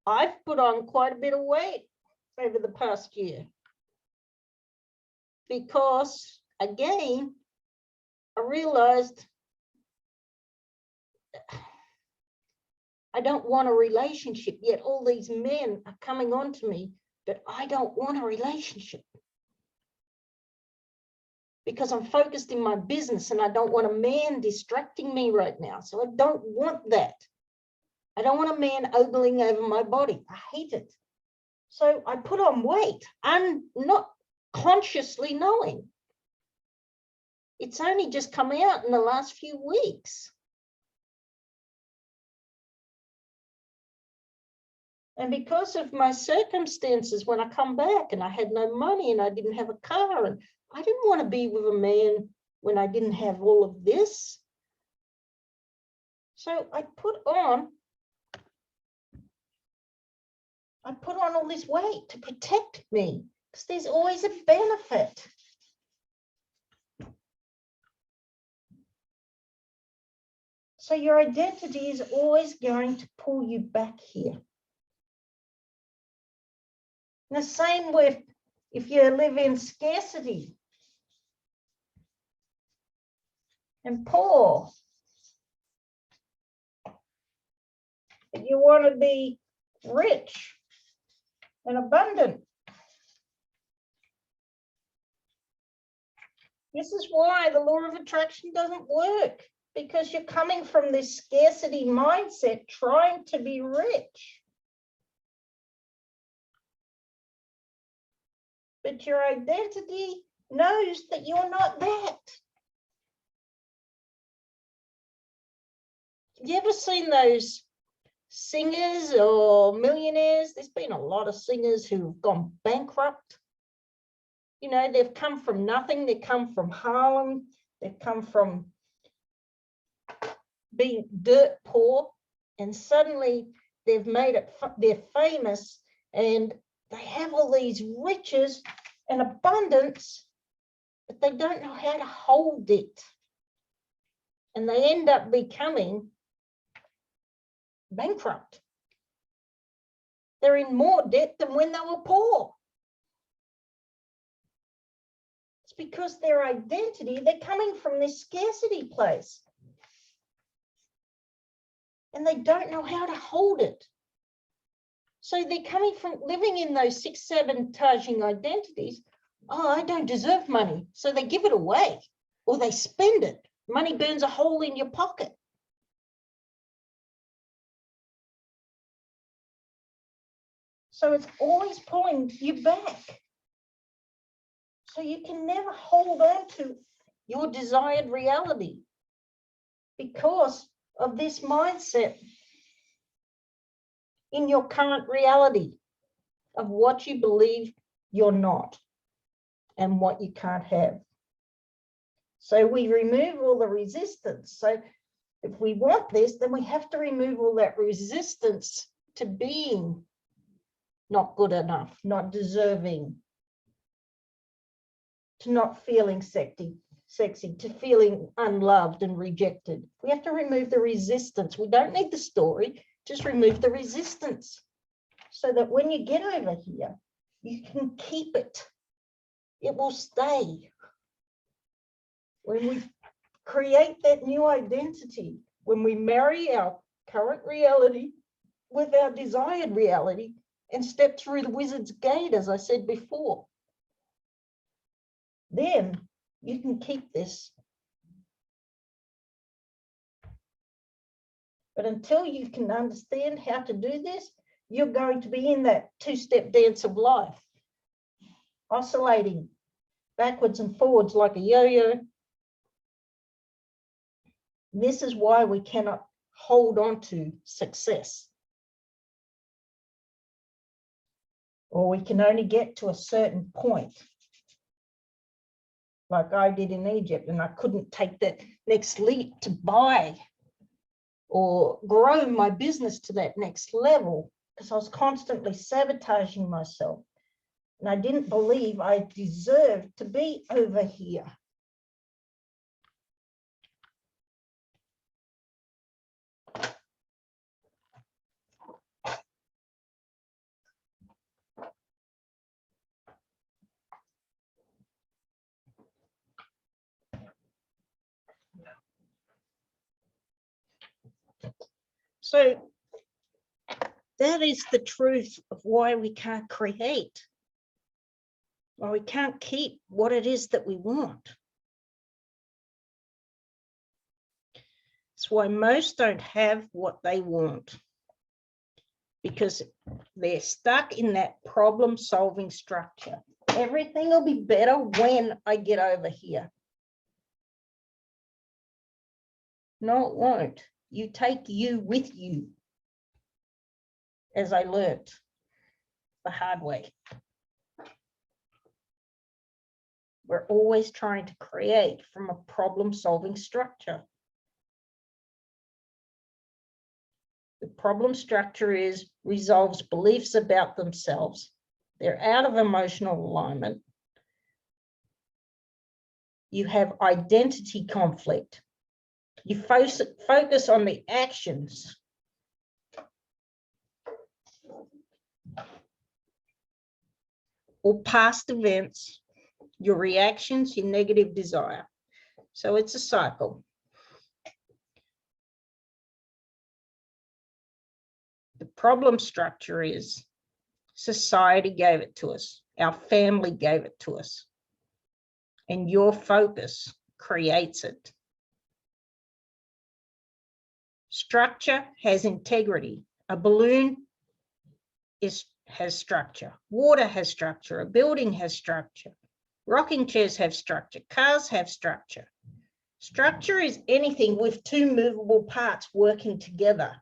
I've put on quite a bit of weight over the past year because, again, I realized I don't want a relationship, yet all these men are coming on to me, but I don't want a relationship because I'm focused in my business and I don't want a man distracting me right now. So I don't want that. I don't want a man ogling over my body. I hate it. So I put on weight and not consciously knowing. It's only just come out in the last few weeks. And because of my circumstances, when I come back and I had no money and I didn't have a car and I didn't want to be with a man when I didn't have all of this. So I put on all this weight to protect me because there's always a benefit. So your identity is always going to pull you back here. And the same with if you live in scarcity and poor. If you want to be rich and abundant. This is why the law of attraction doesn't work, because you're coming from this scarcity mindset trying to be rich. But your identity knows that you're not that. Have you ever seen those singers or millionaires? There's been a lot of singers who've gone bankrupt. You know, they've come from nothing. They come from Harlem. They've come from being dirt poor. And suddenly they've made it, they're famous and they have all these riches and abundance, but they don't know how to hold it. And they end up becoming bankrupt. They're in more debt than when they were poor. It's because their identity, they're coming from this scarcity place. And they don't know how to hold it. So they're coming from living in those 6 sabotaging identities. Oh, I don't deserve money. So they give it away or they spend it. Money burns a hole in your pocket. So it's always pulling you back. So you can never hold on to your desired reality because of this mindset in your current reality of what you believe you're not and what you can't have. So we remove all the resistance. So if we want this, then we have to remove all that resistance to being not good enough, not deserving, to not feeling sexy, to feeling unloved and rejected. We have to remove the resistance. We don't need the story, just remove the resistance so that when you get over here, you can keep it. It will stay. When we create that new identity, when we marry our current reality with our desired reality and step through the wizard's gate, as I said before, then you can keep this. But until you can understand how to do this, you're going to be in that two-step dance of life, oscillating backwards and forwards like a yo-yo. This is why we cannot hold on to success. Or we can only get to a certain point, like I did in Egypt, and I couldn't take that next leap to buy or grow my business to that next level because I was constantly sabotaging myself. And I didn't believe I deserved to be over here. So that is the truth of why we can't create, why we can't keep what it is that we want. It's why most don't have what they want, because they're stuck in that problem-solving structure. Everything will be better when I get over here. No, it won't. You take you with you, as I learned the hard way. We're always trying to create from a problem-solving structure. The problem structure resolves beliefs about themselves. They're out of emotional alignment. You have identity conflict. You focus on the actions. Or past events, your reactions, your negative desire. So it's a cycle. The problem structure is society gave it to us. Our family gave it to us. And your focus creates it. Structure has integrity. A balloon has structure. Water has structure. A building has structure. Rocking chairs have structure. Cars have structure. Structure is anything with two movable parts working together.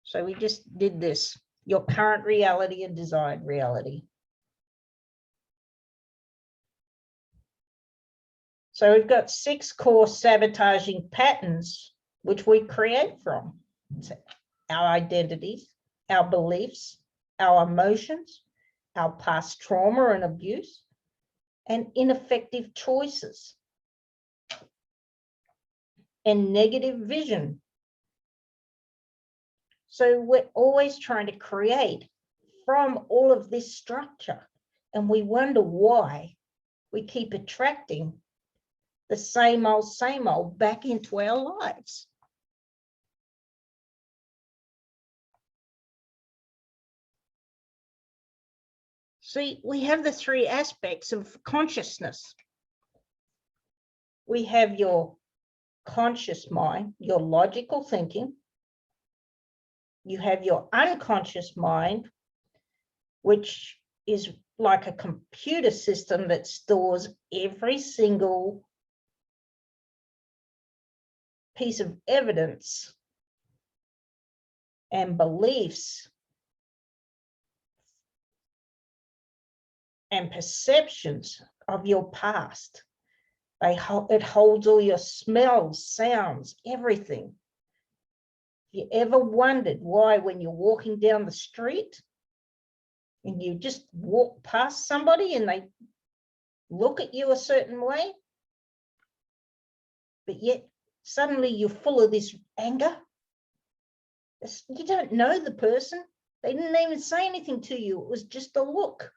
So we just did this, your current reality and desired reality. So we've got 6 core sabotaging patterns, which we create from. It's our identities, our beliefs, our emotions, our past trauma and abuse, and ineffective choices, and negative vision. So we're always trying to create from all of this structure, and we wonder why we keep attracting the same old back into our lives. See, we have the 3 aspects of consciousness. We have your conscious mind, your logical thinking. You have your unconscious mind, which is like a computer system that stores every single piece of evidence and beliefs and perceptions of your past. It holds all your smells, sounds, everything. If you ever wondered why when you're walking down the street and you just walk past somebody and they look at you a certain way, but yet suddenly you're full of this anger? You don't know the person. They didn't even say anything to you. It was just a look.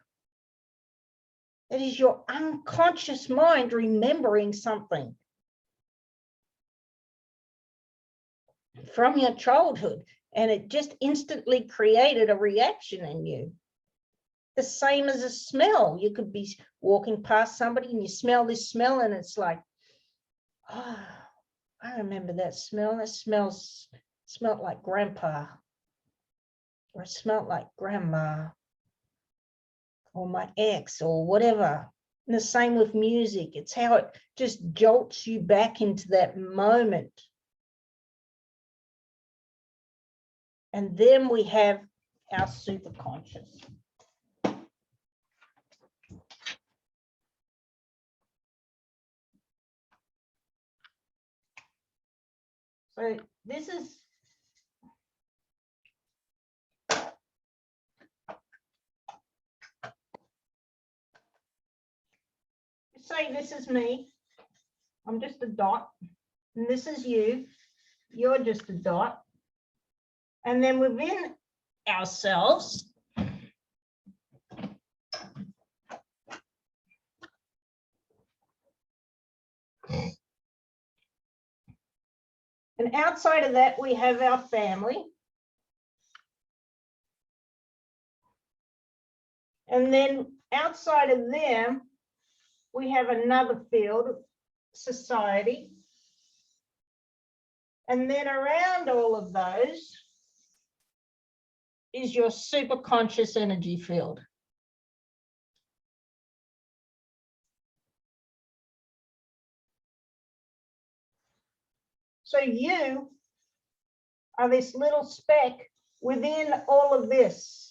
It is your unconscious mind remembering something from your childhood, and it just instantly created a reaction in you. The same as a smell. You could be walking past somebody and you smell this smell and it's like, oh, I remember that smell. That smelled like grandpa, or it smelled like grandma, or my ex, or whatever. And the same with music. It's how it just jolts you back into that moment. And then we have our superconscious. So this is say this is me. I'm just a dot. And this is you. You're just a dot. And then within ourselves, and outside of that, we have our family. And then outside of them, we have another field, society. And then around all of those is your superconscious energy field. So you are this little speck within all of this.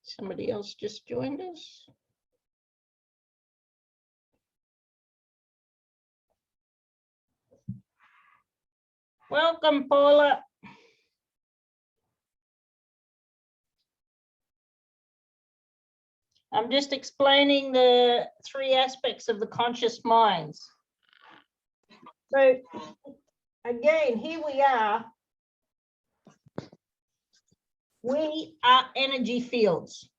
Somebody else just joined us. Welcome, Paula. I'm just explaining the 3 aspects of the conscious minds. So again, here we are. We are energy fields.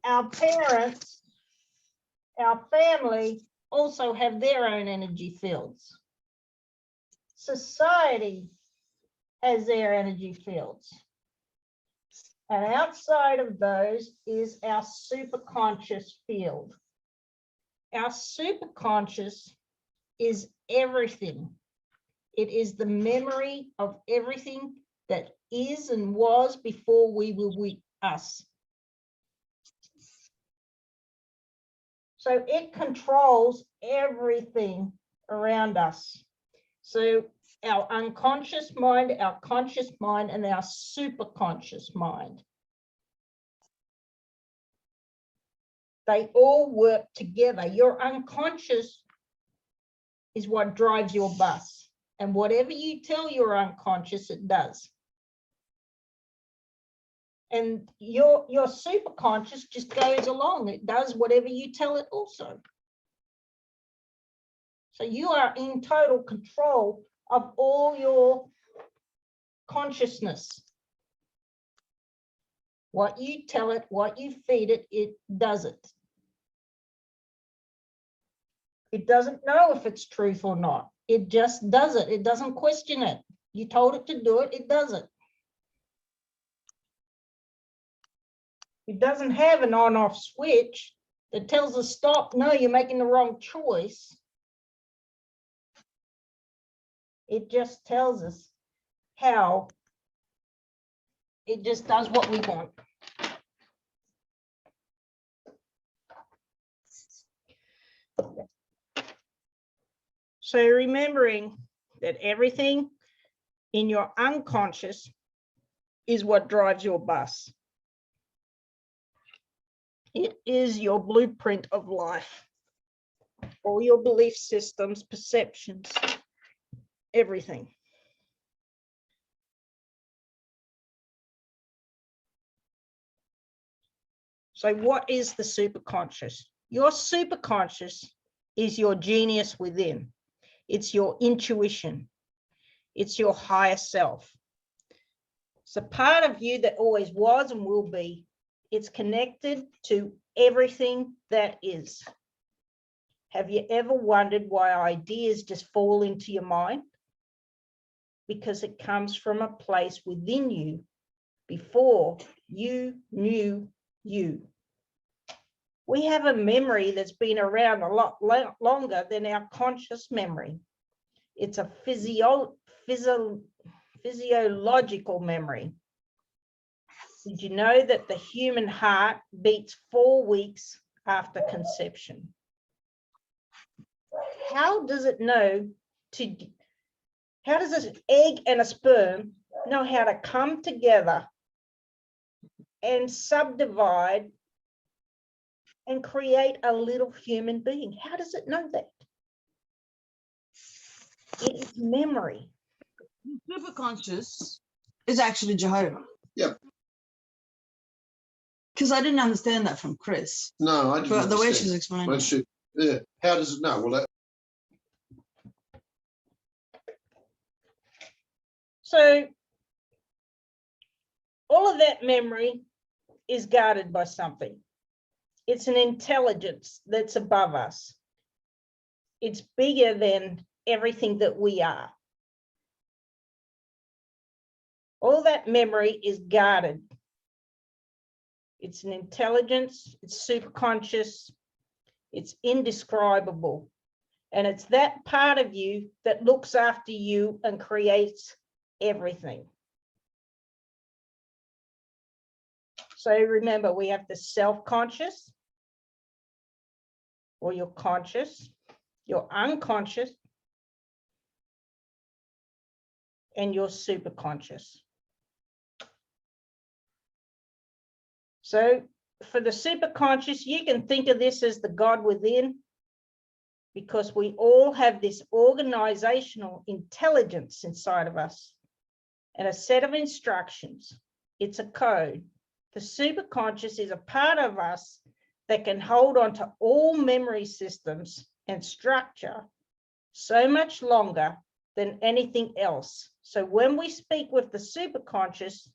Our parents, our family also have their own energy fields. Society has their energy fields. And outside of those is our superconscious field. Our superconscious is everything. It is the memory of everything that is and was before we were us. So it controls everything around us. So our unconscious mind, our conscious mind, and our superconscious mind. They all work together. Your unconscious is what drives your bus. And whatever you tell your unconscious, it does. And your superconscious just goes along. It does whatever you tell it also. So you are in total control of all your consciousness. What you tell it, what you feed it, it does it. It doesn't know if it's truth or not. It just does it. It doesn't question it. You told it to do it, it does it. It doesn't have an on-off switch that tells us, stop, no, you're making the wrong choice. It just tells us how. It just does what we want. So remembering that everything in your unconscious is what drives your bus. It is your blueprint of life. All your belief systems, perceptions, everything. So what is the superconscious? Your superconscious is your genius within. It's your intuition. It's your higher self. It's a part of you that always was and will be. It's connected to everything that is. Have you ever wondered why ideas just fall into your mind? Because it comes from a place within you before you knew you. We have a memory that's been around a lot longer than our conscious memory. It's a physiological memory. Did you know that the human heart beats 4 weeks after conception? How does it know how does an egg and a sperm know how to come together and subdivide and create a little human being? How does it know that? It is memory. Superconscious is actually Jehovah. Yep. Because I didn't understand that from Chris. No, I didn't. But the way understand. she's explained When it. she, yeah. How does it know? Well, that, So all of that memory is guarded by something. It's an intelligence that's above us. It's bigger than everything that we are. All that memory is guarded. It's an intelligence, it's superconscious, it's indescribable. And it's that part of you that looks after you and creates everything. So remember, we have the self-conscious, or your conscious, your unconscious, and your superconscious. So for the superconscious, you can think of this as the God within, because we all have this organizational intelligence inside of us and a set of instructions. It's a code. The superconscious is a part of us that can hold on to all memory systems and structure so much longer than anything else. So when we speak with the superconscious,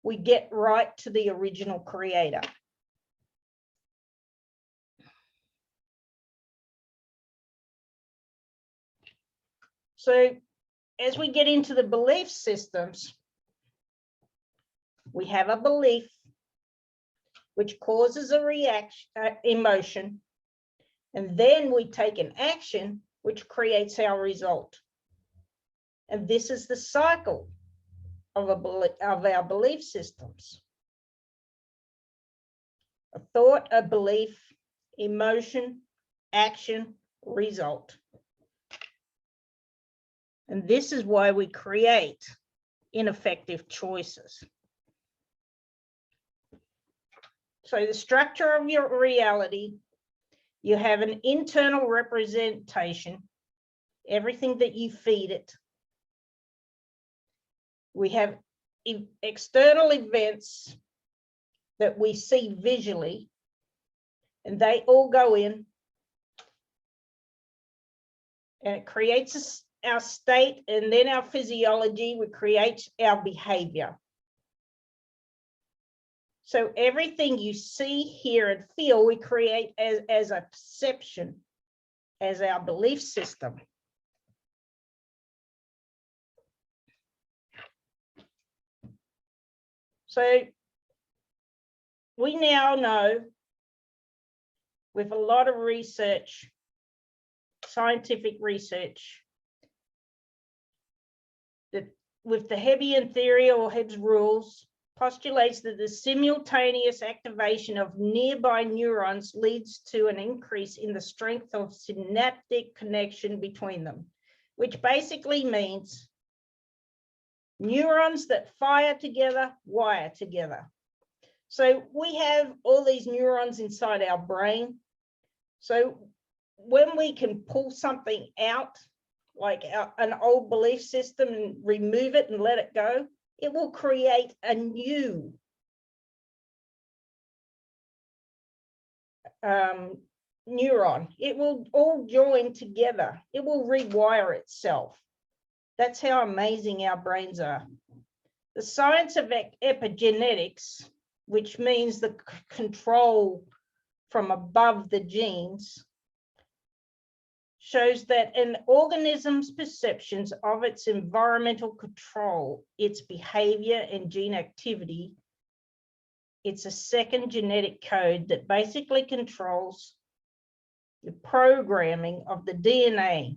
we get right to the original creator. So as we get into the belief systems, we have a belief which causes a reaction, emotion, and then we take an action which creates our result. And this is the cycle of our belief systems. A thought, a belief, emotion, action, result. And this is why we create ineffective choices. So the structure of your reality, you have an internal representation, everything that you feed it. We have external events that we see visually, and they all go in, and it creates our state, and then our physiology would create our behavior. So everything you see, hear, and feel, we create as a perception, as our belief system. So we now know, with a lot of research, scientific research, that with the Hebbian theory or Hebb's rules, postulates that the simultaneous activation of nearby neurons leads to an increase in the strength of synaptic connection between them, which basically means neurons that fire together, wire together. So we have all these neurons inside our brain. So when we can pull something out, like an old belief system, and remove it and let it go, it will create a new neuron. It will all join together. It will rewire itself. That's how amazing our brains are. The science of epigenetics, which means the control from above the genes, shows that an organism's perceptions of its environmental control, its behavior and gene activity, it's a second genetic code that basically controls the programming of the DNA,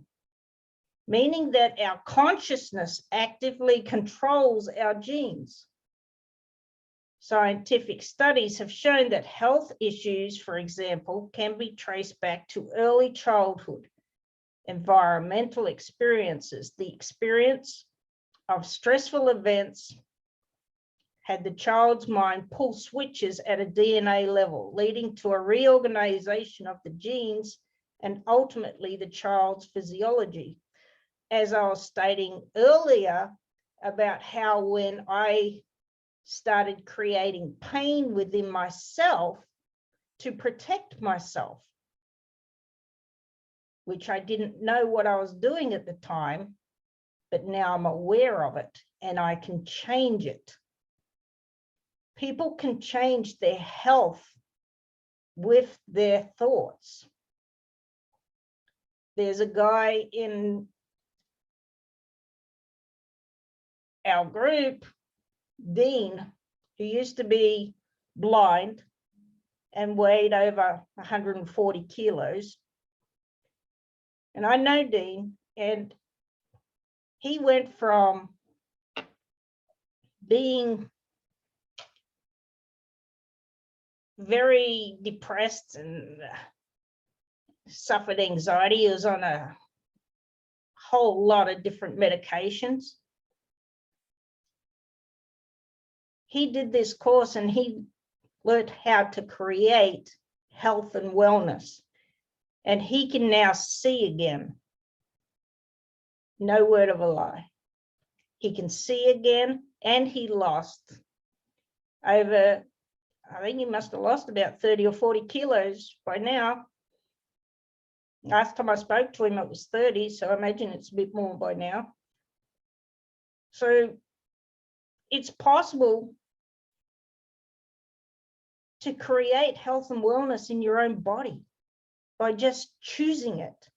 meaning that our consciousness actively controls our genes. Scientific studies have shown that health issues, for example, can be traced back to early childhood, environmental experiences. The experience of stressful events had the child's mind pull switches at a DNA level, leading to a reorganization of the genes and ultimately the child's physiology. As I was stating earlier about how when I started creating pain within myself to protect myself, which I didn't know what I was doing at the time, but now I'm aware of it and I can change it. People can change their health with their thoughts. There's a guy in our group, Dean, who used to be blind and weighed over 140 kilos. And I know Dean, and he went from being very depressed and suffered anxiety. He was on a whole lot of different medications. He did this course and he learned how to create health and wellness. And he can now see again. No word of a lie. He can see again, and he lost over, I think he must have lost about 30 or 40 kilos by now. Last time I spoke to him, it was 30, so I imagine it's a bit more by now. So it's possible to create health and wellness in your own body by just choosing it,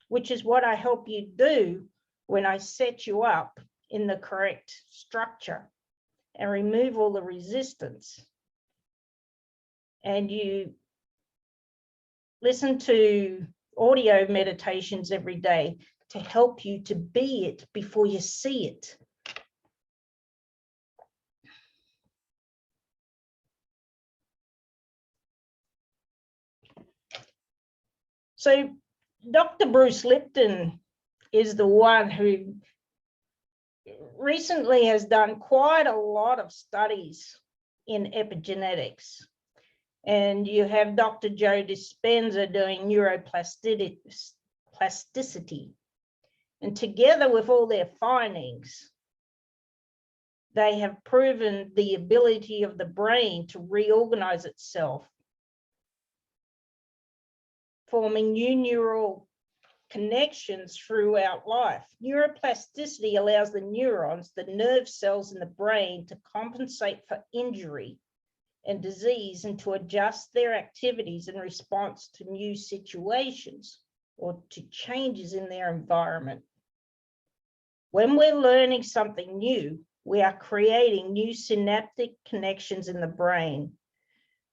which is what I help you do when I set you up in the correct structure and remove all the resistance. And you listen to audio meditations every day to help you to be it before you see it. So Dr. Bruce Lipton is the one who recently has done quite a lot of studies in epigenetics. And you have Dr. Joe Dispenza doing neuroplasticity. And together with all their findings, they have proven the ability of the brain to reorganize itself, forming new neural connections throughout life. Neuroplasticity allows the neurons, the nerve cells in the brain, to compensate for injury and disease and to adjust their activities in response to new situations or to changes in their environment. When we're learning something new, we are creating new synaptic connections in the brain.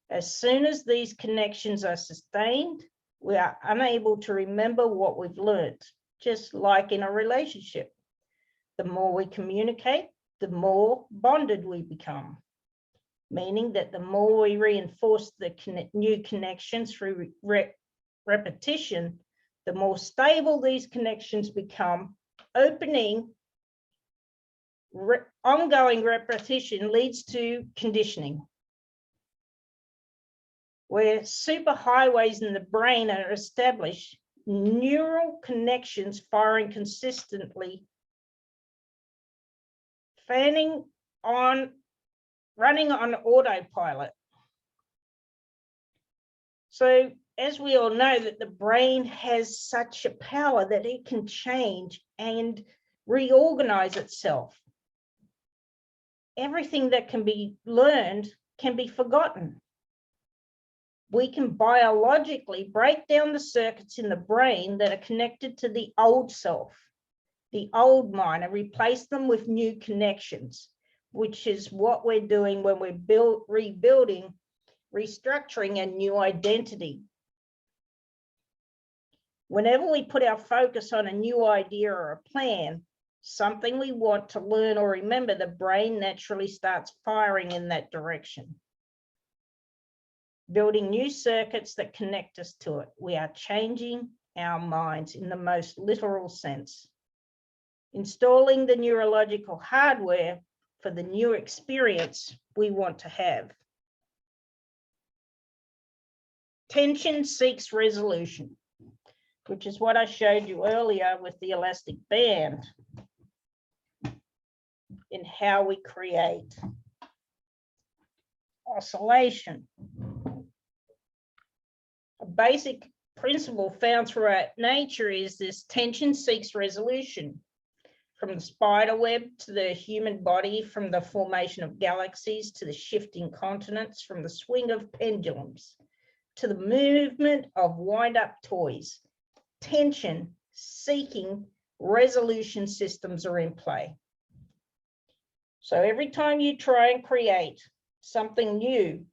As soon as these connections are sustained, we are unable to remember what we've learned, just like in a relationship. The more we communicate, the more bonded we become, meaning that the more we reinforce the new connections through repetition, the more stable these connections become. Ongoing repetition leads to conditioning, where superhighways in the brain are established, neural connections firing consistently, running on autopilot. So as we all know, that the brain has such a power that it can change and reorganize itself. Everything that can be learned can be forgotten. We can biologically break down the circuits in the brain that are connected to the old self, the old mind, and replace them with new connections, which is what we're doing when we're rebuilding, restructuring a new identity. Whenever we put our focus on a new idea or a plan, something we want to learn or remember, the brain naturally starts firing in that direction, building new circuits that connect us to it. We are changing our minds in the most literal sense, installing the neurological hardware for the new experience we want to have. Tension seeks resolution, which is what I showed you earlier with the elastic band, in how we create oscillation. A basic principle found throughout nature is this: tension seeks resolution. From the spider web to the human body, from the formation of galaxies to the shifting continents, from the swing of pendulums to the movement of wind-up toys, tension seeking resolution systems are in play. So every time you try and create something new,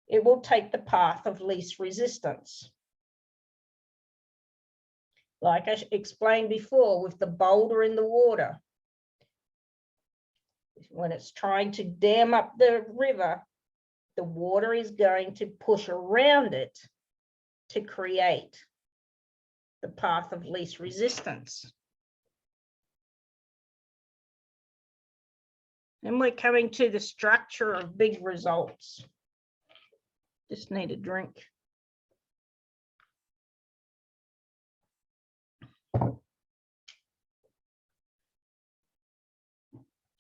it will take the path of least resistance. Like I explained before with the boulder in the water. When it's trying to dam up the river, the water is going to push around it to create the path of least resistance. And we're coming to the structure of big results. Just need a drink.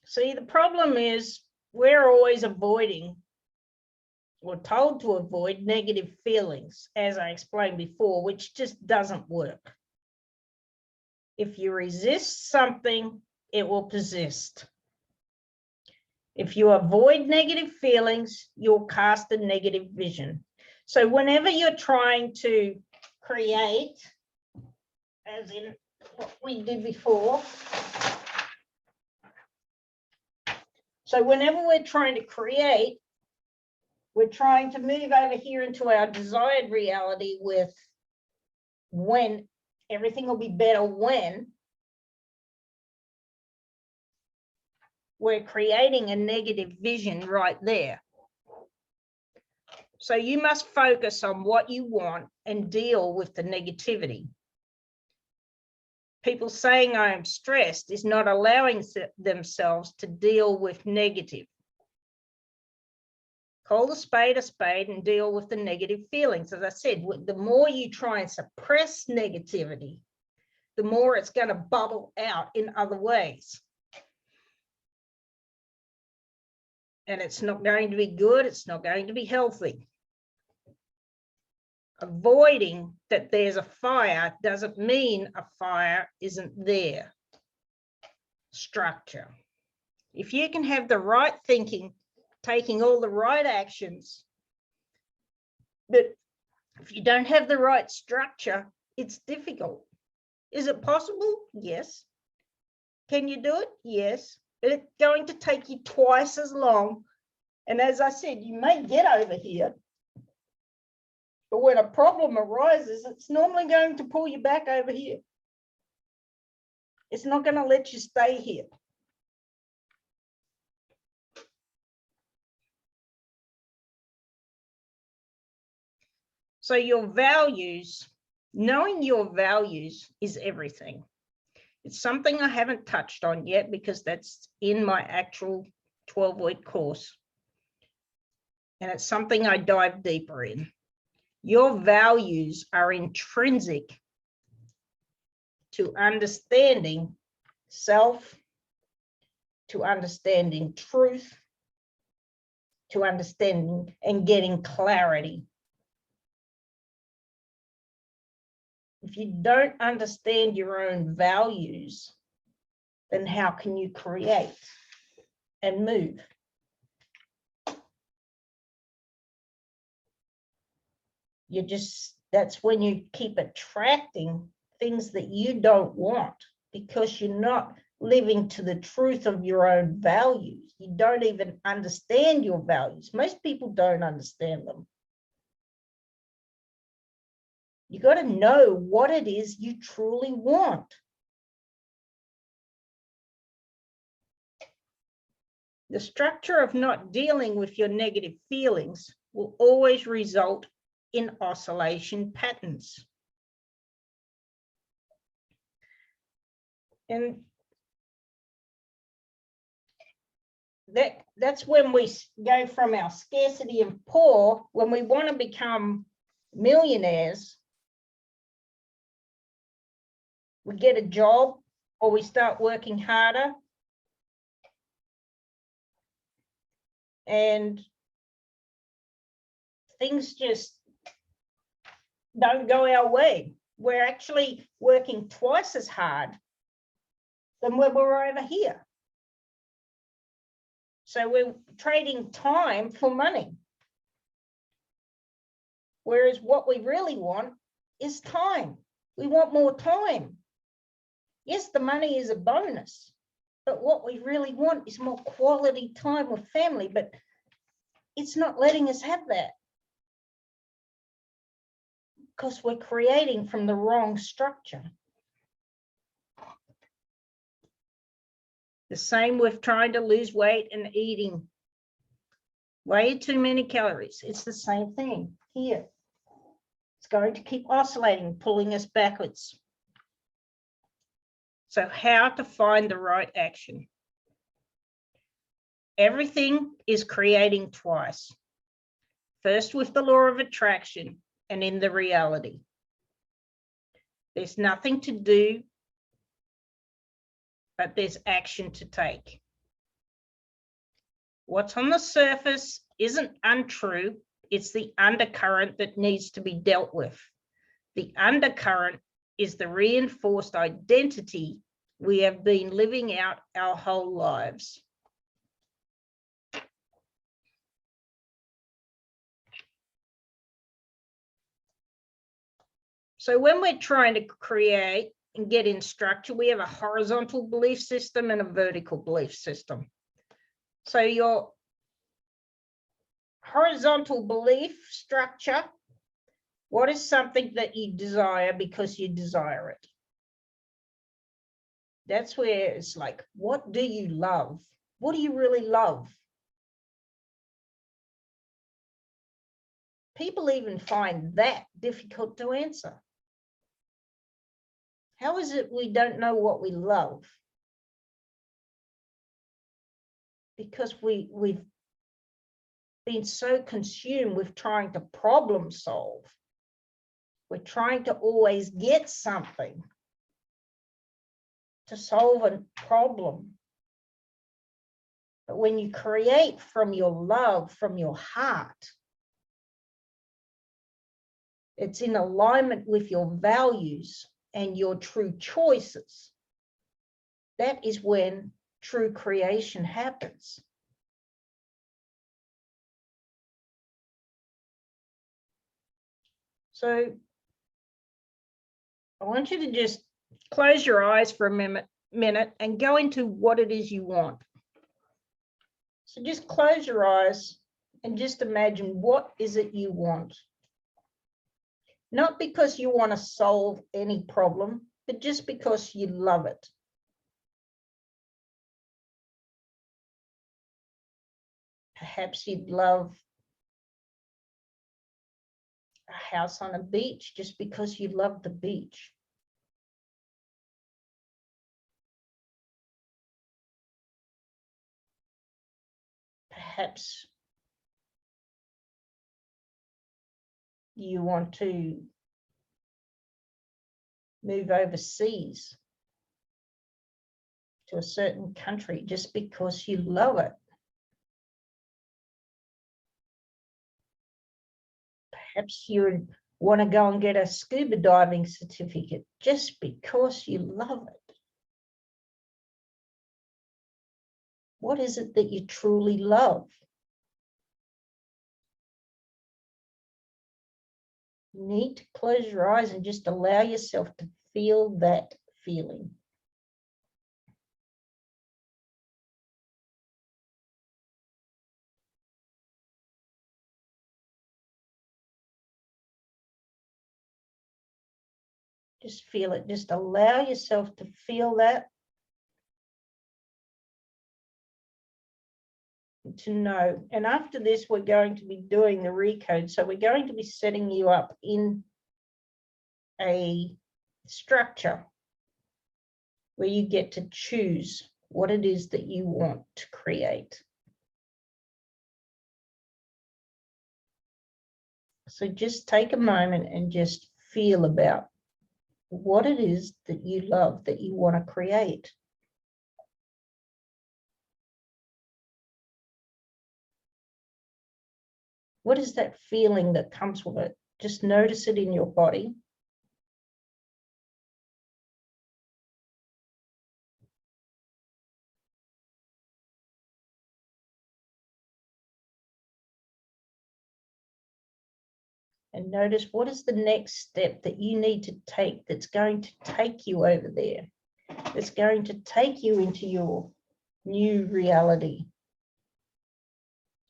See, the problem is we're always avoiding, or told to avoid, negative feelings, as I explained before, which just doesn't work. If you resist something, it will persist. If you avoid negative feelings, you'll cast a negative vision. So whenever you're trying to create, as in what we did before, so whenever we're trying to create, we're trying to move over here into our desired reality with when everything will be better when we're creating a negative vision right there. So you must focus on what you want and deal with the negativity. People saying I am stressed is not allowing themselves to deal with negative. Call a spade and deal with the negative feelings. As I said, the more you try and suppress negativity, the more it's going to bubble out in other ways. And it's not going to be good. It's not going to be healthy. Avoiding that there's a fire doesn't mean a fire isn't there. Structure. If you can have the right thinking, taking all the right actions, but if you don't have the right structure, it's difficult. Is it possible? Yes. Can you do it? Yes. But it's going to take you twice as long. And as I said, you may get over here, but when a problem arises, it's normally going to pull you back over here. It's not going to let you stay here. So your values, knowing your values is everything. It's something I haven't touched on yet because that's in my actual 12-week course. And it's something I dive deeper in. Your values are intrinsic to understanding self, to understanding truth, to understanding and getting clarity. If you don't understand your own values, then how can you create and move? That's when you keep attracting things that you don't want because you're not living to the truth of your own values. You don't even understand your values. Most people don't understand them. You got to know what it is you truly want. The structure of not dealing with your negative feelings will always result in oscillation patterns. And that's when we go from our scarcity and poor, when we want to become millionaires, we get a job or we start working harder. And things just don't go our way. We're actually working twice as hard than when we're over here. So we're trading time for money. Whereas what we really want is time. We want more time. Yes, the money is a bonus, but what we really want is more quality time with family, but it's not letting us have that because we're creating from the wrong structure. The same with trying to lose weight and eating way too many calories. It's the same thing here. It's going to keep oscillating, pulling us backwards. So how to find the right action? Everything is creating twice. First with the law of attraction and in the reality. There's nothing to do, but there's action to take. What's on the surface isn't untrue. It's the undercurrent that needs to be dealt with. The undercurrent is the reinforced identity we have been living out our whole lives. So when we're trying to create and get in structure, we have a horizontal belief system and a vertical belief system. So your horizontal belief structure, what is something that you desire because you desire it? That's where it's like, what do you love? What do you really love? people even find that difficult to answer. How is it we don't know what we love? Because we've been so consumed with trying to problem solve. We're trying to always get something to solve a problem. But when you create from your love, from your heart, it's in alignment with your values and your true choices. That is when true creation happens. So I want you to just close your eyes for a minute and go into what it is you want. So just close your eyes and just imagine, what is it you want? Not because you want to solve any problem, but just because you love it. Perhaps you'd love a house on a beach just because you love the beach. Perhaps you want to move overseas to a certain country just because you love it. Perhaps you want to go and get a scuba diving certificate just because you love it. What is it that you truly love? You need to close your eyes and just allow yourself to feel that feeling. Just feel it. Just allow yourself to feel that. To know. And after this, we're going to be doing the recode. So we're going to be setting you up in a structure where you get to choose what it is that you want to create. So just take a moment and just feel about what it is that you love, that you want to create. What is that feeling that comes with it? Just notice it in your body. And notice, what is the next step that you need to take that's going to take you over there? That's going to take you into your new reality.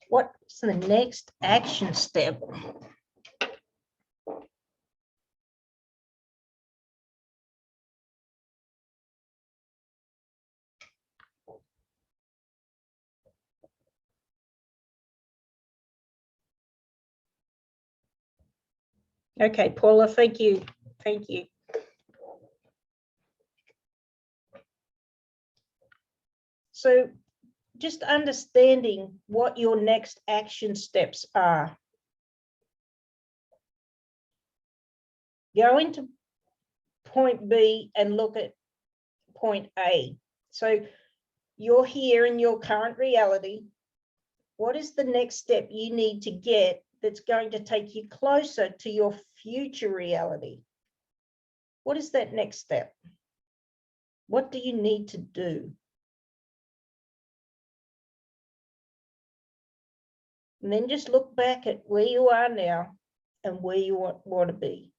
What's the next action step? Okay, Paula, thank you. Thank you. So just understanding what your next action steps are. Go into point B and look at point A. So you're here in your current reality. What is the next step you need to get that's going to take you closer to your future reality? What is that next step? What do you need to do? And then just look back at where you are now and where you want to be.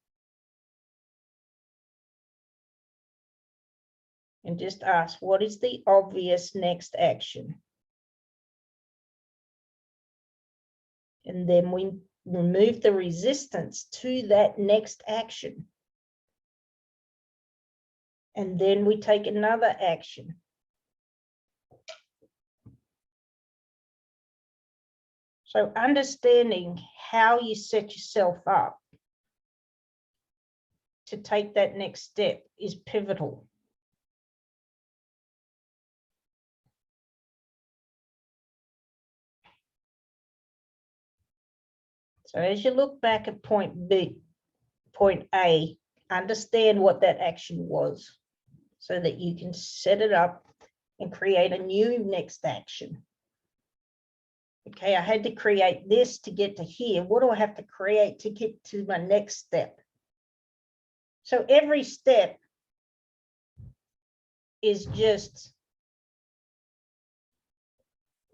And just ask, what is the obvious next action? And then we remove the resistance to that next action. And then we take another action. So understanding how you set yourself up to take that next step is pivotal. So as you look back at point A, understand what that action was so that you can set it up and create a new next action. Okay, I had to create this to get to here. What do I have to create to get to my next step? So every step is just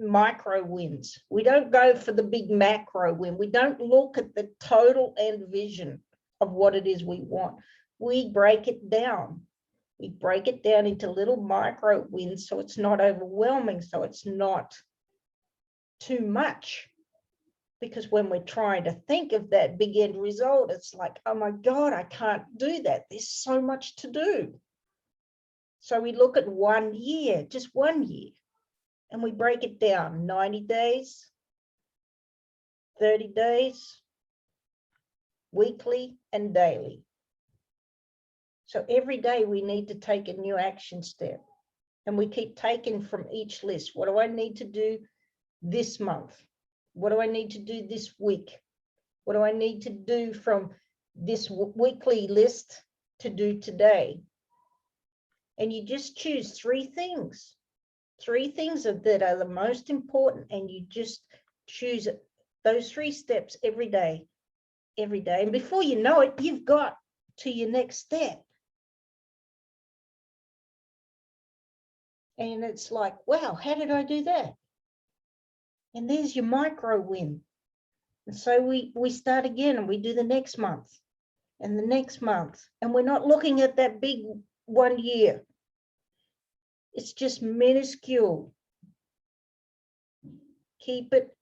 micro wins. We don't go for the big macro win. We don't look at the total end vision of what it is we want. We break it down. We break it down into little micro wins so it's not overwhelming, so it's not too much. Because when we're trying to think of that big end result, it's like, oh my God, I can't do that. There's so much to do. So we look at 1 year, just 1 year, and we break it down 90 days, 30 days, weekly and daily. So every day we need to take a new action step, and we keep taking from each list. What do I need to do this month? What do I need to do this week? What do I need to do from this weekly list to do today? And you just choose 3 things. 3 things that are the most important, and you just choose those 3 steps every day. And before you know it, you've got to your next step. And it's like, wow, how did I do that? And there's your micro win. And so we start again, and we do the next month and the next month. And we're not looking at that big 1 year. It's just minuscule. Keep it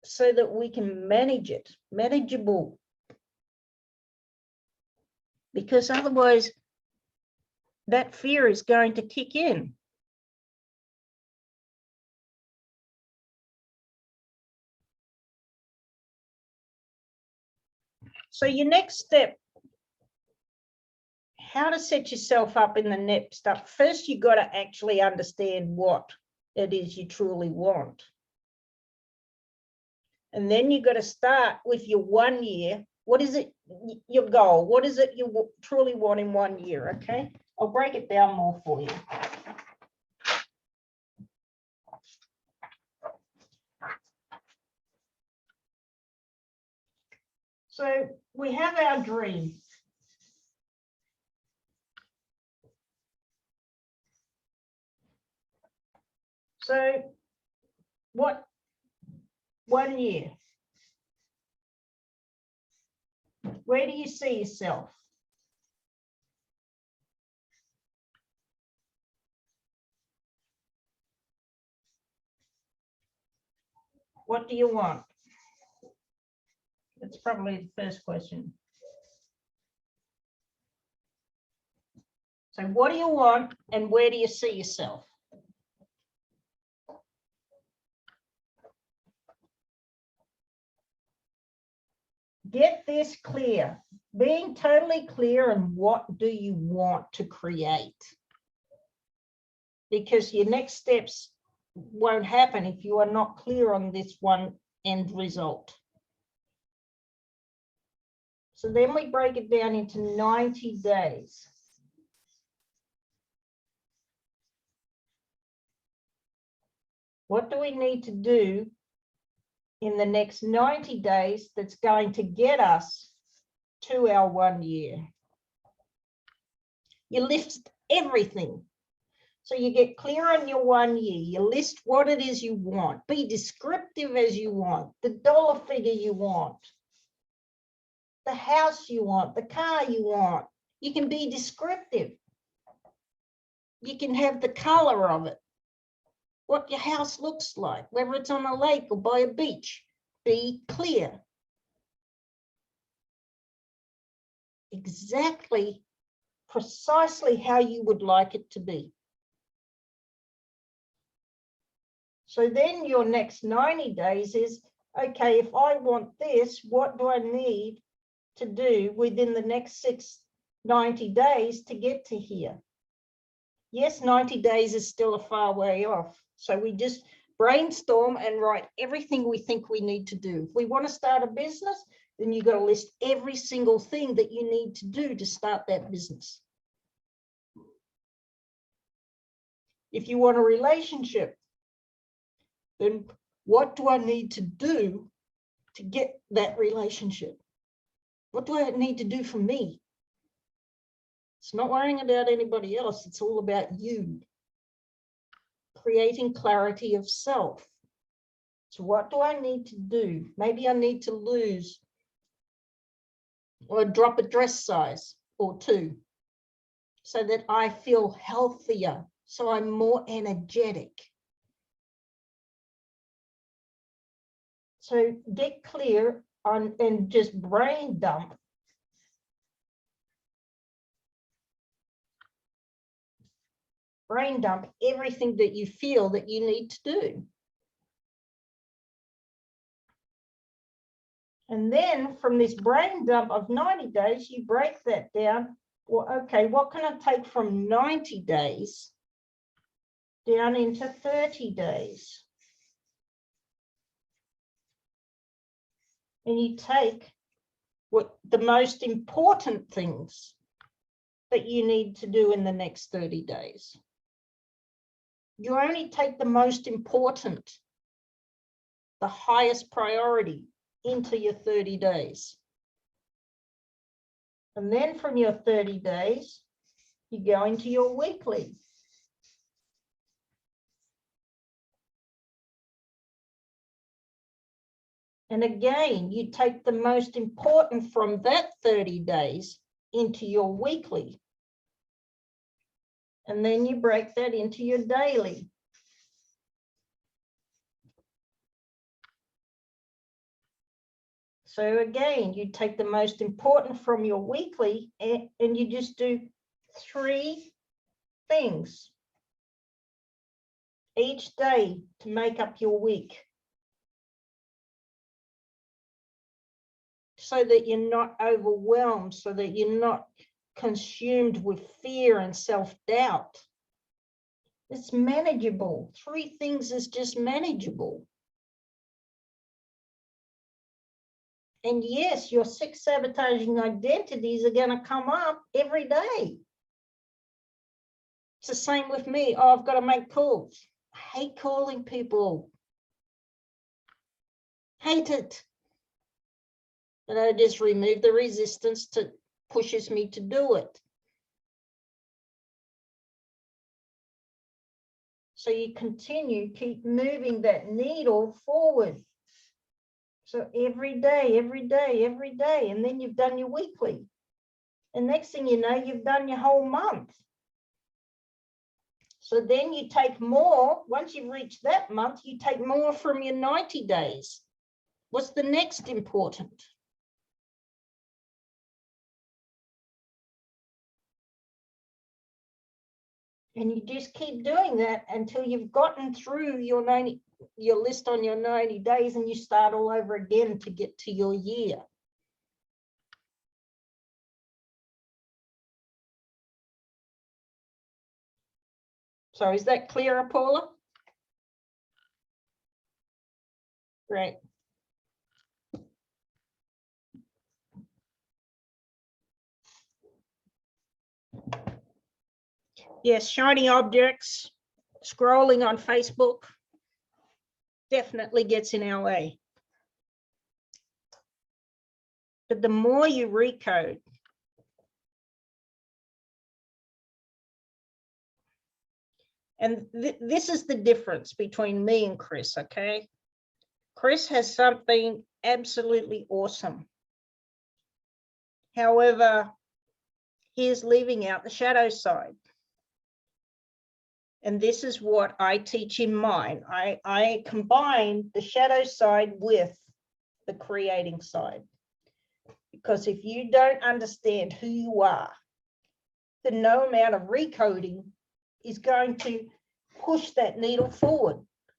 so that we can manage it, manageable. Because otherwise, that fear is going to kick in. So your next step, how to set yourself up in the next step. First, you got to actually understand what it is you truly want. And then you got to start with your 1 year. What is it, your goal? What is it you truly want in 1 year? Okay, I'll break it down more for you. So we have our dream. So what 1 year? Where do you see yourself? What do you want? That's probably the first question. So what do you want, and where do you see yourself? Get this clear. Being totally clear on what do you want to create. Because your next steps won't happen if you are not clear on this one end result. So then we break it down into 90 days. What do we need to do in the next 90 days that's going to get us to our 1 year? You list everything. So you get clear on your 1 year. You list what it is you want. Be descriptive as you want. The dollar figure you want. The house you want. The car you want. You can be descriptive. You can have the color of it. What your house looks like, whether it's on a lake or by a beach. Be clear. Exactly, precisely how you would like it to be. So then your next 90 days is, okay, if I want this, what do I need to do within the next 90 days to get to here? Yes, 90 days is still a far way off. So we just brainstorm and write everything we think we need to do. If we want to start a business, then you got to list every single thing that you need to do to start that business. If you want a relationship, then what do I need to do to get that relationship? What do I need to do for me? It's not worrying about anybody else. It's all about you. Creating clarity of self. So what do I need to do? Maybe I need to lose or drop a dress size or two so that I feel healthier, so I'm more energetic. So get clear on and just brain dump. Brain dump everything that you feel that you need to do. And then from this brain dump of 90 days, you break that down. Well, okay, what can I take from 90 days down into 30 days? And you take what the most important things that you need to do in the next 30 days. You only take the most important, the highest priority into your 30 days. And then from your 30 days, you go into your weekly. And again, you take the most important from that 30 days into your weekly. And then you break that into your daily. So again, you take the most important from your weekly and you just do 3 things each day to make up your week. So that you're not overwhelmed, so that you're not consumed with fear and self-doubt. It's manageable. 3 things is just manageable. And yes, your 6 sabotaging identities are going to come up every day. It's the same with me. Oh, I've got to make calls. I hate calling people. Hate it. But I just remove the resistance to pushes me to do it. So you continue, keep moving that needle forward. So every day, every day, every day, and then you've done your weekly. And next thing you know, you've done your whole month. So then you take more, once you've reached that month, you take more from your 90 days. What's the next important? And you just keep doing that until you've gotten through your list on your 90 days and you start all over again to get to your year. So is that clearer, Paula? Great. Yes, shiny objects, scrolling on Facebook definitely gets in our way. But the more you recode, and this is the difference between me and Chris, okay? Chris has something absolutely awesome. However, he is leaving out the shadow side. And this is what I teach in mine. I combine the shadow side with the creating side. Because if you don't understand who you are, then no amount of recoding is going to push that needle forward.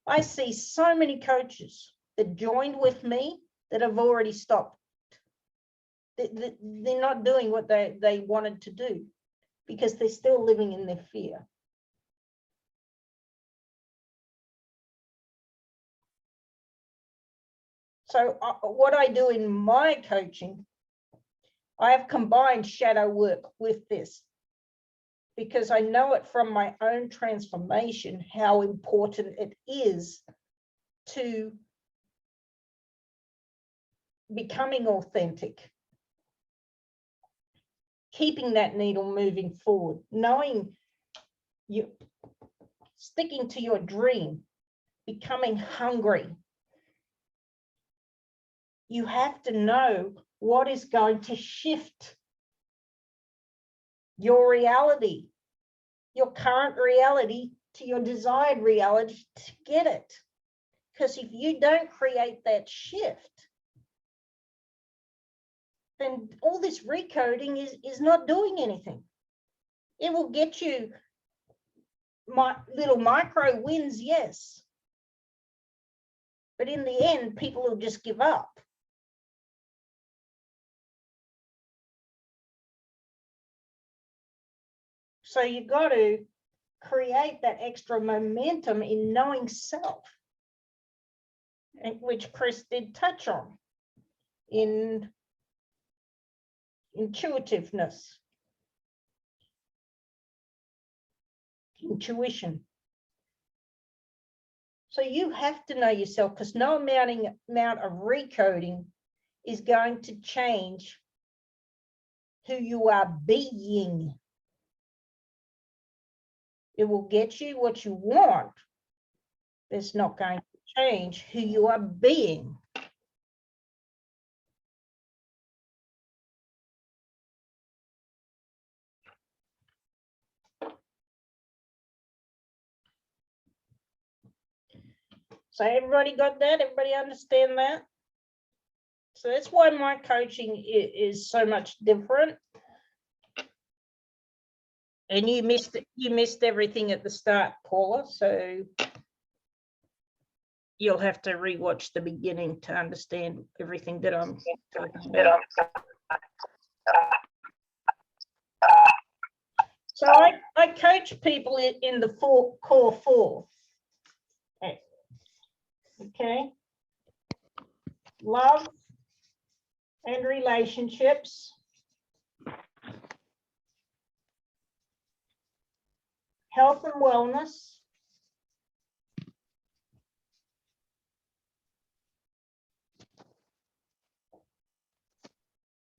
I see so many coaches that joined with me that have already stopped. They're not doing what they wanted to do because they're still living in their fear. So what I do in my coaching, I have combined shadow work with this because I know it from my own transformation, how important it is to becoming authentic, keeping that needle moving forward, knowing you, sticking to your dream, becoming hungry. You have to know what is going to shift your reality, your current reality, to your desired reality to get it. Because if you don't create that shift, then all this recoding is not doing anything. It will get you little micro wins, yes. But in the end, people will just give up. So you got to create that extra momentum in knowing self, which Chris did touch on, in intuitiveness, intuition. So you have to know yourself, because no amount of recoding is going to change who you are being. It will get you what you want. It's not going to change who you are being. So everybody got that? Everybody understand that? So that's why my coaching is so much different. And you missed everything at the start, Paula. So you'll have to rewatch the beginning to understand everything that I'm talking about. So I coach people in the core four. Okay. Love and relationships. Health and wellness.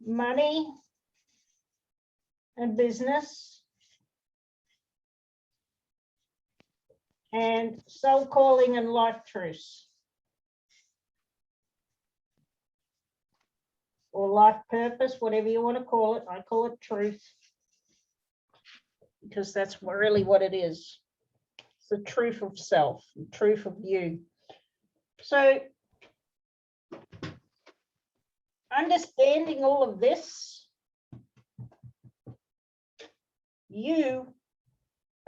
Money and business. And soul calling and life truths. Or life purpose, whatever you want to call it. I call it truth, because that's really what it is. It's the truth of self, the truth of you. So understanding all of this, you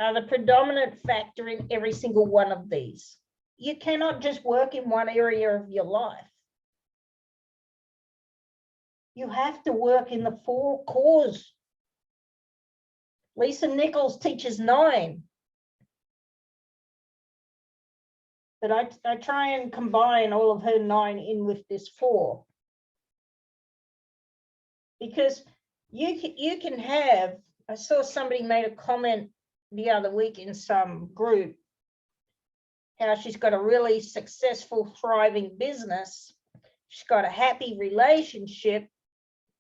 are the predominant factor in every single one of these. You cannot just work in one area of your life. You have to work in the four cores. Lisa Nichols teaches 9. But I try and combine all of her 9 in with this 4. Because you can have, I saw somebody made a comment the other week in some group, how she's got a really successful, thriving business. She's got a happy relationship,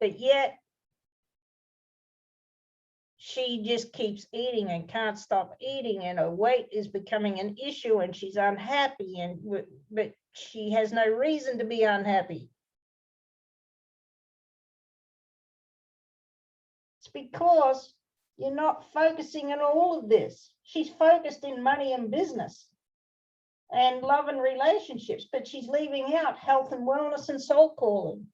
but yet she just keeps eating and can't stop eating, and her weight is becoming an issue, and she's unhappy, but she has no reason to be unhappy. It's because you're not focusing on all of this. She's focused in money and business and love and relationships, but she's leaving out health and wellness and soul calling.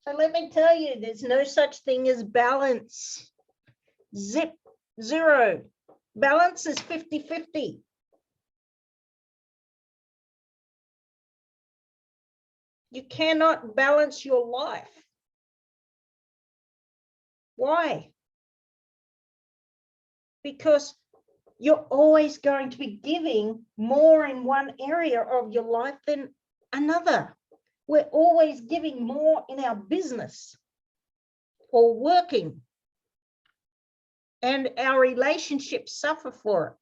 So let me tell you, there's no such thing as balance. Zip, 0. Balance is 50-50. You cannot balance your life. Why? Because you're always going to be giving more in one area of your life than another. We're always giving more in our business or working, and our relationships suffer for it.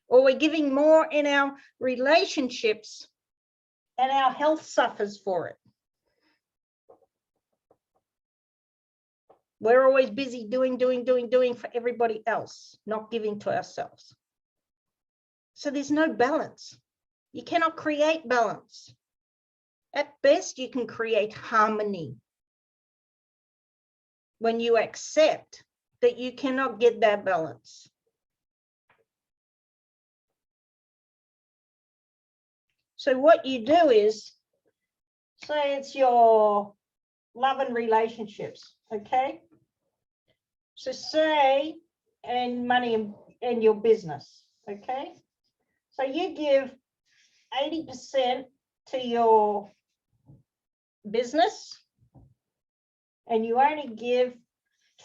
Or we're giving more in our relationships and our health suffers for it. We're always busy doing for everybody else, not giving to ourselves. So there's no balance. You cannot create balance. At best, you can create harmony when you accept that you cannot get that balance. So what you do is, say it's your love and relationships, okay? So say, and money and your business, okay? So you give 80% to your business and you only give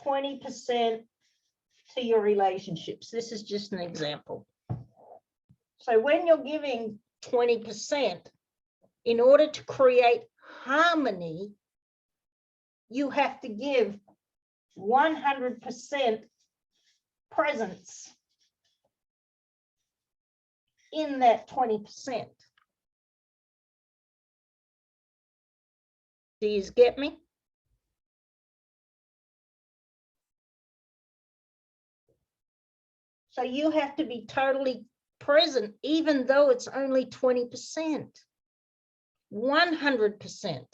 20% to your relationships. This is just an example. So when you're giving 20%, in order to create harmony, you have to give 100% presence in that 20%. Do you get me? So you have to be totally present, even though it's only 20%, 100%.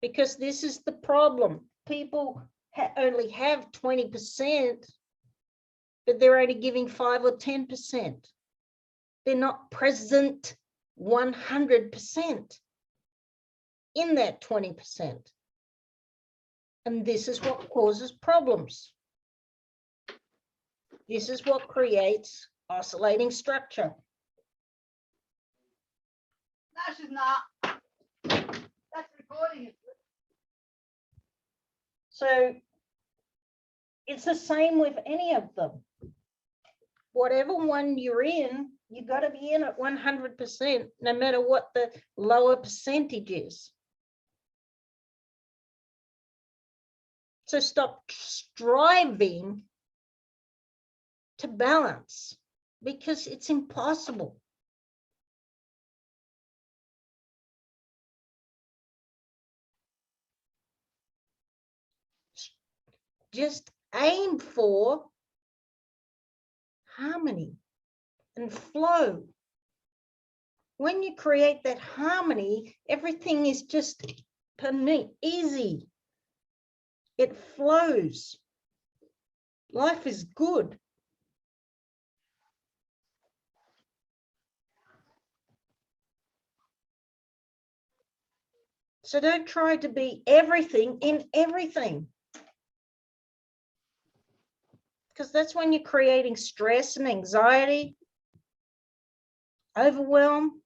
Because this is the problem. People only have 20%, but they're only giving 5 or 10%. They're not present 100% in that 20%. And this is what causes problems. This is what creates oscillating structure. No, she's not. That's recording it. So it's the same with any of them. Whatever one you're in, you got to be in at 100%, no matter what the lower percentage is. So stop striving to balance, because it's impossible. Just aim for harmony and flow. When you create that harmony, everything is just easy. It flows. Life is good. So don't try to be everything in everything, because that's when you're creating stress and anxiety, overwhelm,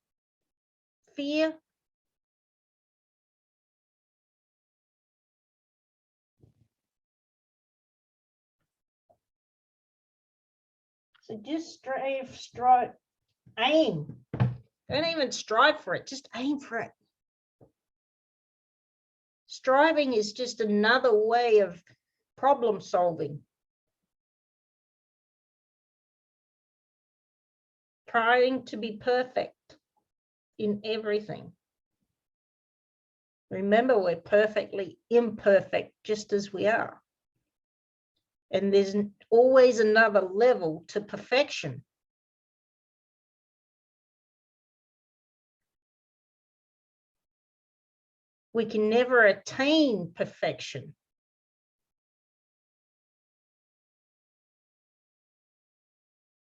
fear. So just strive, aim. Don't even strive for it, just aim for it. Striving is just another way of problem solving. Trying to be perfect in everything. Remember, we're perfectly imperfect just as we are. And there's always another level to perfection. We can never attain perfection.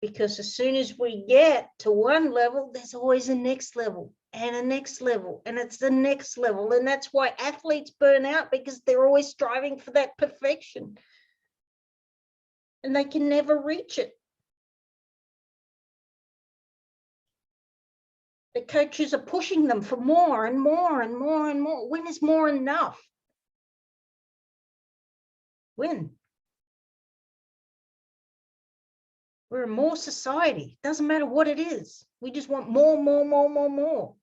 Because as soon as we get to one level, there's always a next level and a next level, and it's the next level. And that's why athletes burn out, because they're always striving for that perfection and they can never reach it. The coaches are pushing them for more and more and more and more. When is more enough? When? We're a more society. Doesn't matter what it is. We just want more, more, more, more, more.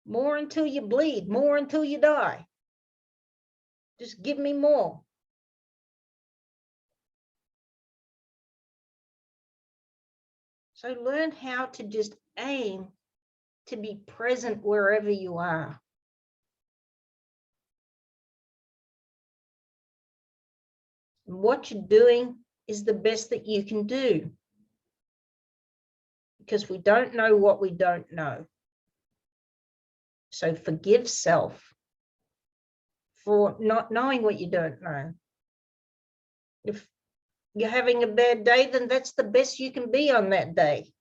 More until you bleed, more until you die. Just give me more. So learn how to just aim to be present wherever you are. And what you're doing is the best that you can do, because we don't know what we don't know. So forgive self for not knowing what you don't know. If you're having a bad day, then that's the best you can be on that day.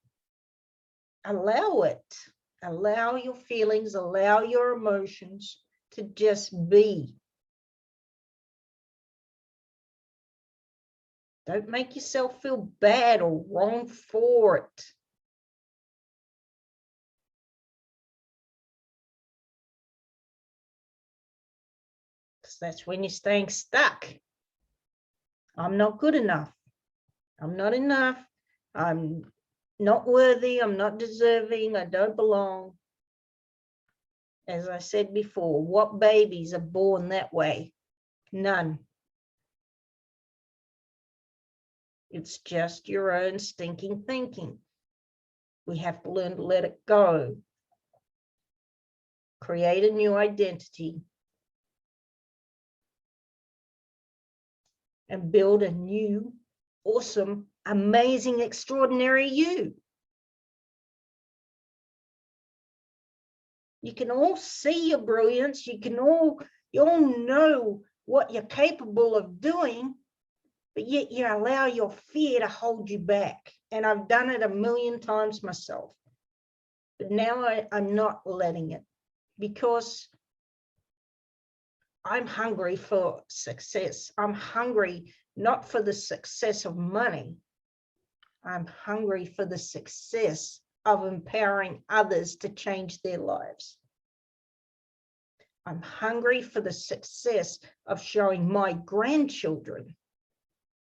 Allow it. Allow your feelings, allow your emotions to just be. Don't make yourself feel bad or wrong for it. Because that's when you're staying stuck. I'm not good enough. I'm not enough. I'm not worthy. I'm not deserving. I don't belong. As I said before, what babies are born that way? None. It's just your own stinking thinking. We have to learn to let it go. Create a new identity. And build a new, awesome, amazing, extraordinary you. You can all see your brilliance. You all know what you're capable of doing, but yet you allow your fear to hold you back. And I've done it a million times myself. But now I'm not letting it, because I'm hungry for success. I'm hungry not for the success of money. I'm hungry for the success of empowering others to change their lives. I'm hungry for the success of showing my grandchildren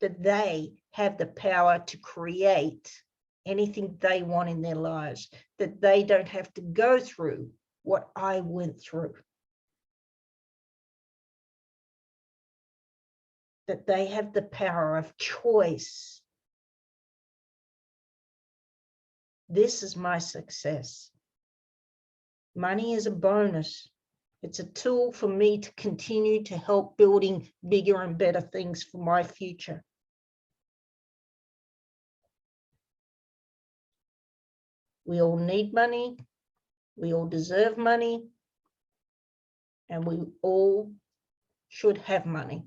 that they have the power to create anything they want in their lives, that they don't have to go through what I went through, that they have the power of choice. This is my success. Money is a bonus. It's a tool for me to continue to help building bigger and better things for my future. We all need money. We all deserve money. And we all should have money.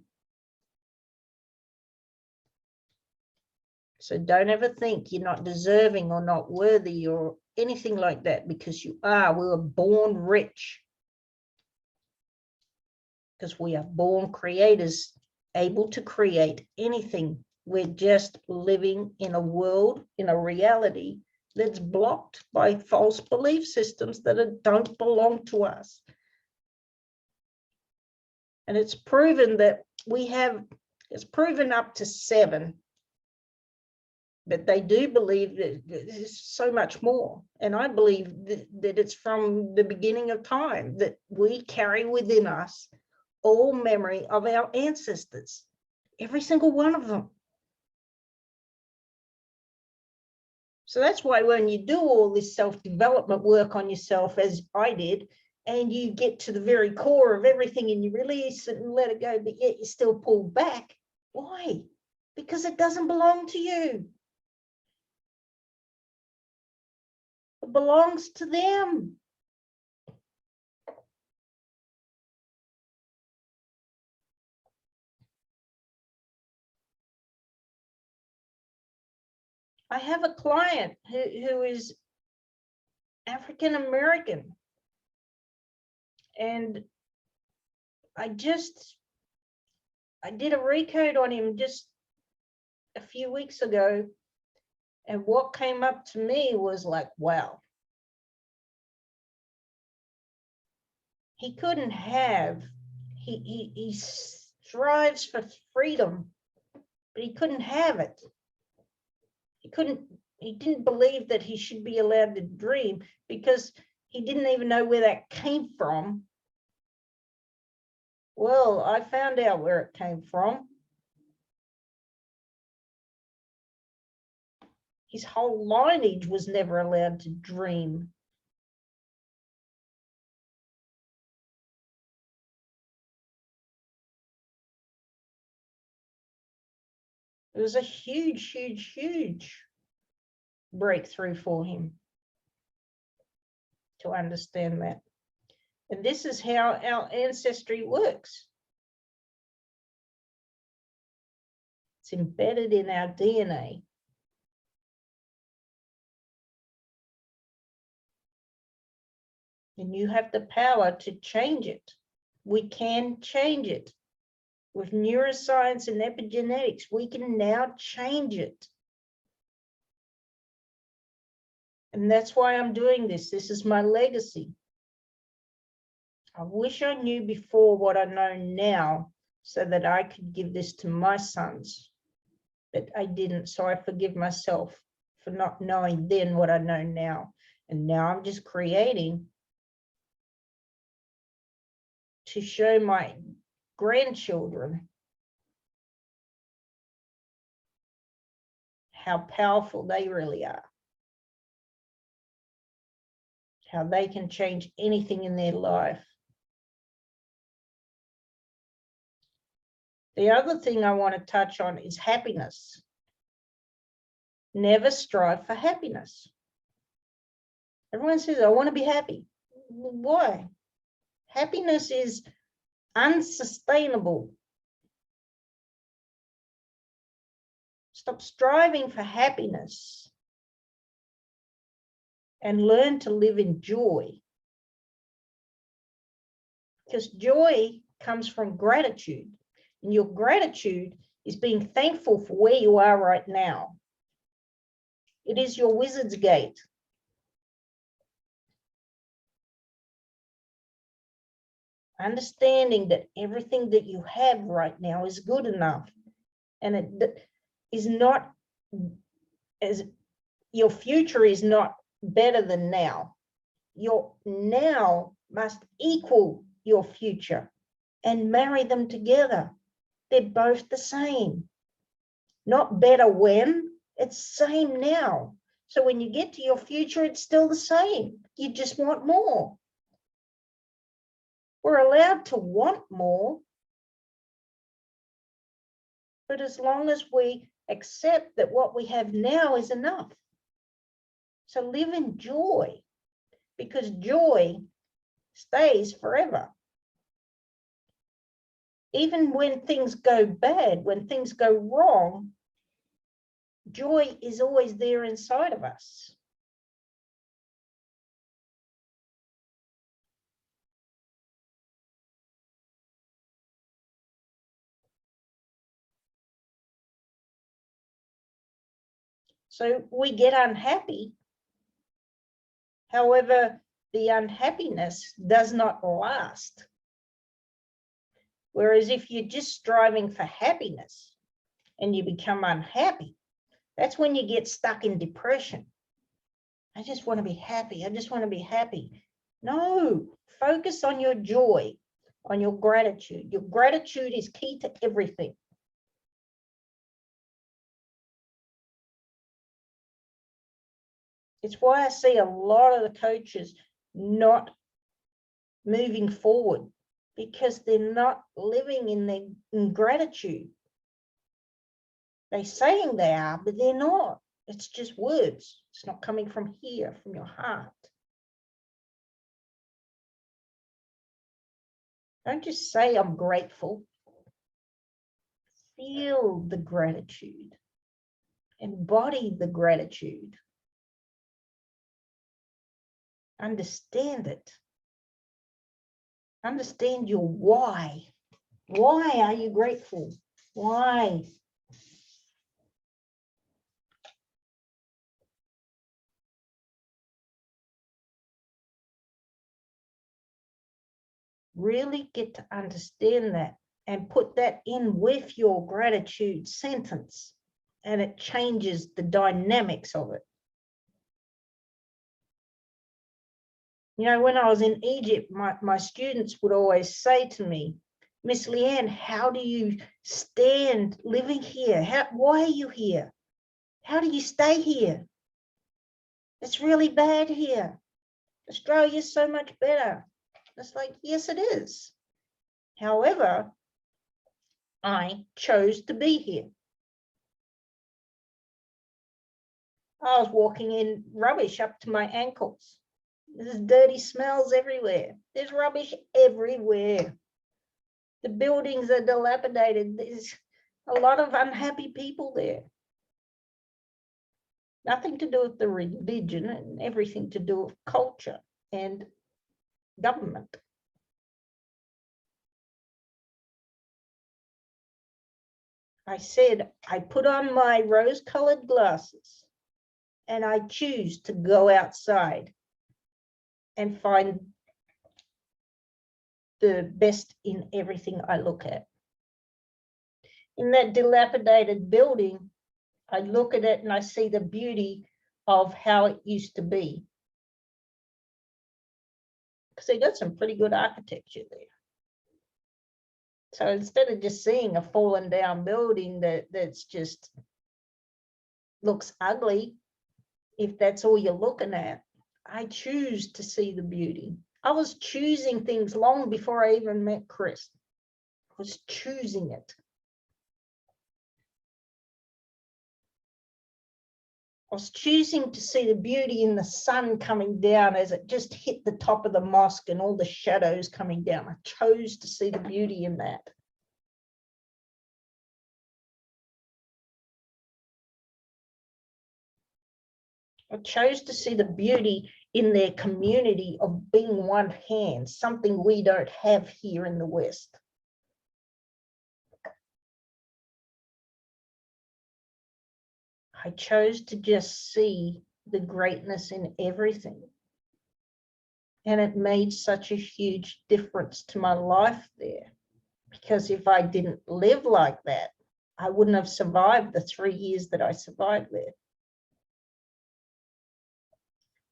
So don't ever think you're not deserving or not worthy or anything like that, because you are. We were born rich, because we are born creators, able to create anything. We're just living in a world, in a reality that's blocked by false belief systems that don't belong to us. And it's proven that it's proven up to 7. But they do believe that there's so much more. And I believe that it's from the beginning of time, that we carry within us all memory of our ancestors, every single one of them. So that's why when you do all this self-development work on yourself, as I did, and you get to the very core of everything and you release it and let it go, but yet you still pull back. Why? Because it doesn't belong to you. It belongs to them. I have a client who is African American, and I did a recode on him just a few weeks ago, and what came up to me was like, wow. He couldn't have, he strives for freedom, but he couldn't have it. He didn't believe that he should be allowed to dream because he didn't even know where that came from. Well, I found out where it came from. His whole lineage was never allowed to dream. It was a huge, huge, huge breakthrough for him to understand that. And this is how our ancestry works. It's embedded in our DNA. And you have the power to change it. We can change it. With neuroscience and epigenetics, we can now change it. And that's why I'm doing this. This is my legacy. I wish I knew before what I know now so that I could give this to my sons. But I didn't, so I forgive myself for not knowing then what I know now. And now I'm just creating to show my grandchildren how powerful they really are, how they can change anything in their life. The other thing I want to touch on is happiness. Never strive for happiness. Everyone says, I want to be happy. Why? Happiness is unsustainable. Stop striving for happiness and learn to live in joy. Because joy comes from gratitude. And your gratitude is being thankful for where you are right now. It is your wizard's gate. Understanding that everything that you have right now is good enough. And it is not, as your future is not better than now. Your now must equal your future and marry them together. They're both the same. Not better when, it's same now. So when you get to your future, it's still the same. You just want more. We're allowed to want more, but as long as we accept that what we have now is enough. So live in joy, because joy stays forever. Even when things go bad, when things go wrong, joy is always there inside of us. So we get unhappy. However, the unhappiness does not last. Whereas if you're just striving for happiness and you become unhappy, that's when you get stuck in depression. I just want to be happy. I just want to be happy. No, focus on your joy, on your gratitude. Your gratitude is key to everything. It's why I see a lot of the coaches not moving forward, because they're not living in gratitude. They're saying they are, but they're not. It's just words. It's not coming from here, from your heart. Don't just say I'm grateful. Feel the gratitude. Embody the gratitude. Understand it. Understand your why. Why are you grateful? Why? Really get to understand that and put that in with your gratitude sentence, and it changes the dynamics of it. You know, when I was in Egypt, my students would always say to me, Miss Leanne, how do you stand living here? Why are you here? How do you stay here? It's really bad here. Australia's so much better. It's like, yes, it is. However, I chose to be here. I was walking in rubbish up to my ankles. There's dirty smells everywhere. There's rubbish everywhere. The buildings are dilapidated. There's a lot of unhappy people there. Nothing to do with the religion and everything to do with culture and government. I said, I put on my rose-colored glasses and I choose to go outside and find the best in everything I look at. In that dilapidated building, I look at it and I see the beauty of how it used to be. Because they got some pretty good architecture there. So instead of just seeing a fallen down building that's just looks ugly, if that's all you're looking at, I choose to see the beauty. I was choosing things long before I even met Chris. I was choosing it. I was choosing to see the beauty in the sun coming down as it just hit the top of the mosque and all the shadows coming down. I chose to see the beauty in that. I chose to see the beauty in their community of being one hand, something we don't have here in the West. I chose to just see the greatness in everything. And it made such a huge difference to my life there. Because if I didn't live like that, I wouldn't have survived the 3 years that I survived there.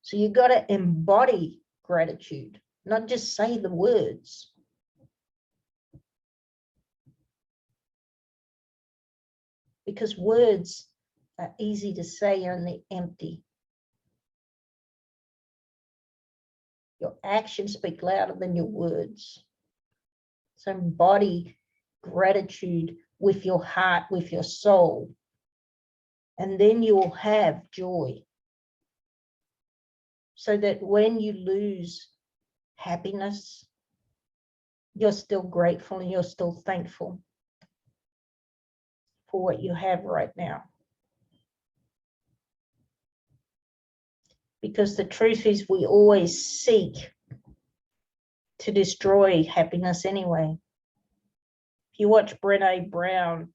So you got to embody gratitude, not just say the words. Because words are easy to say and they're empty. Your actions speak louder than your words. So embody gratitude with your heart, with your soul. And then you will have joy. So that when you lose happiness, you're still grateful and you're still thankful for what you have right now. Because the truth is we always seek to destroy happiness anyway. If you watch Brené Brown,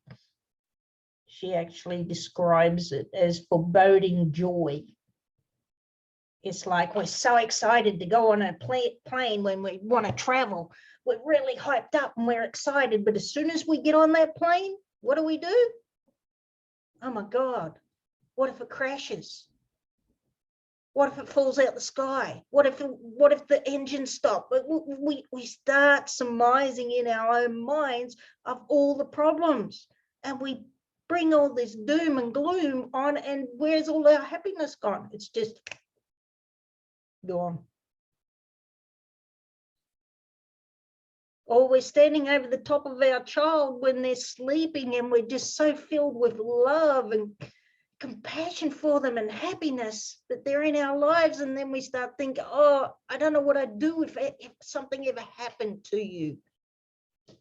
she actually describes it as foreboding joy. It's like we're so excited to go on a plane when we want to travel. We're really hyped up and we're excited. But as soon as we get on that plane, what do? Oh my God, what if it crashes? What if it falls out the sky? What if the engine stops? We start surmising in our own minds of all the problems, and we bring all this doom and gloom on, and where's all our happiness gone? It's just gone. Or we're standing over the top of our child when they're sleeping and we're just so filled with love and compassion for them and happiness that they're in our lives, and then we start thinking, oh, I don't know what I'd do if something ever happened to you.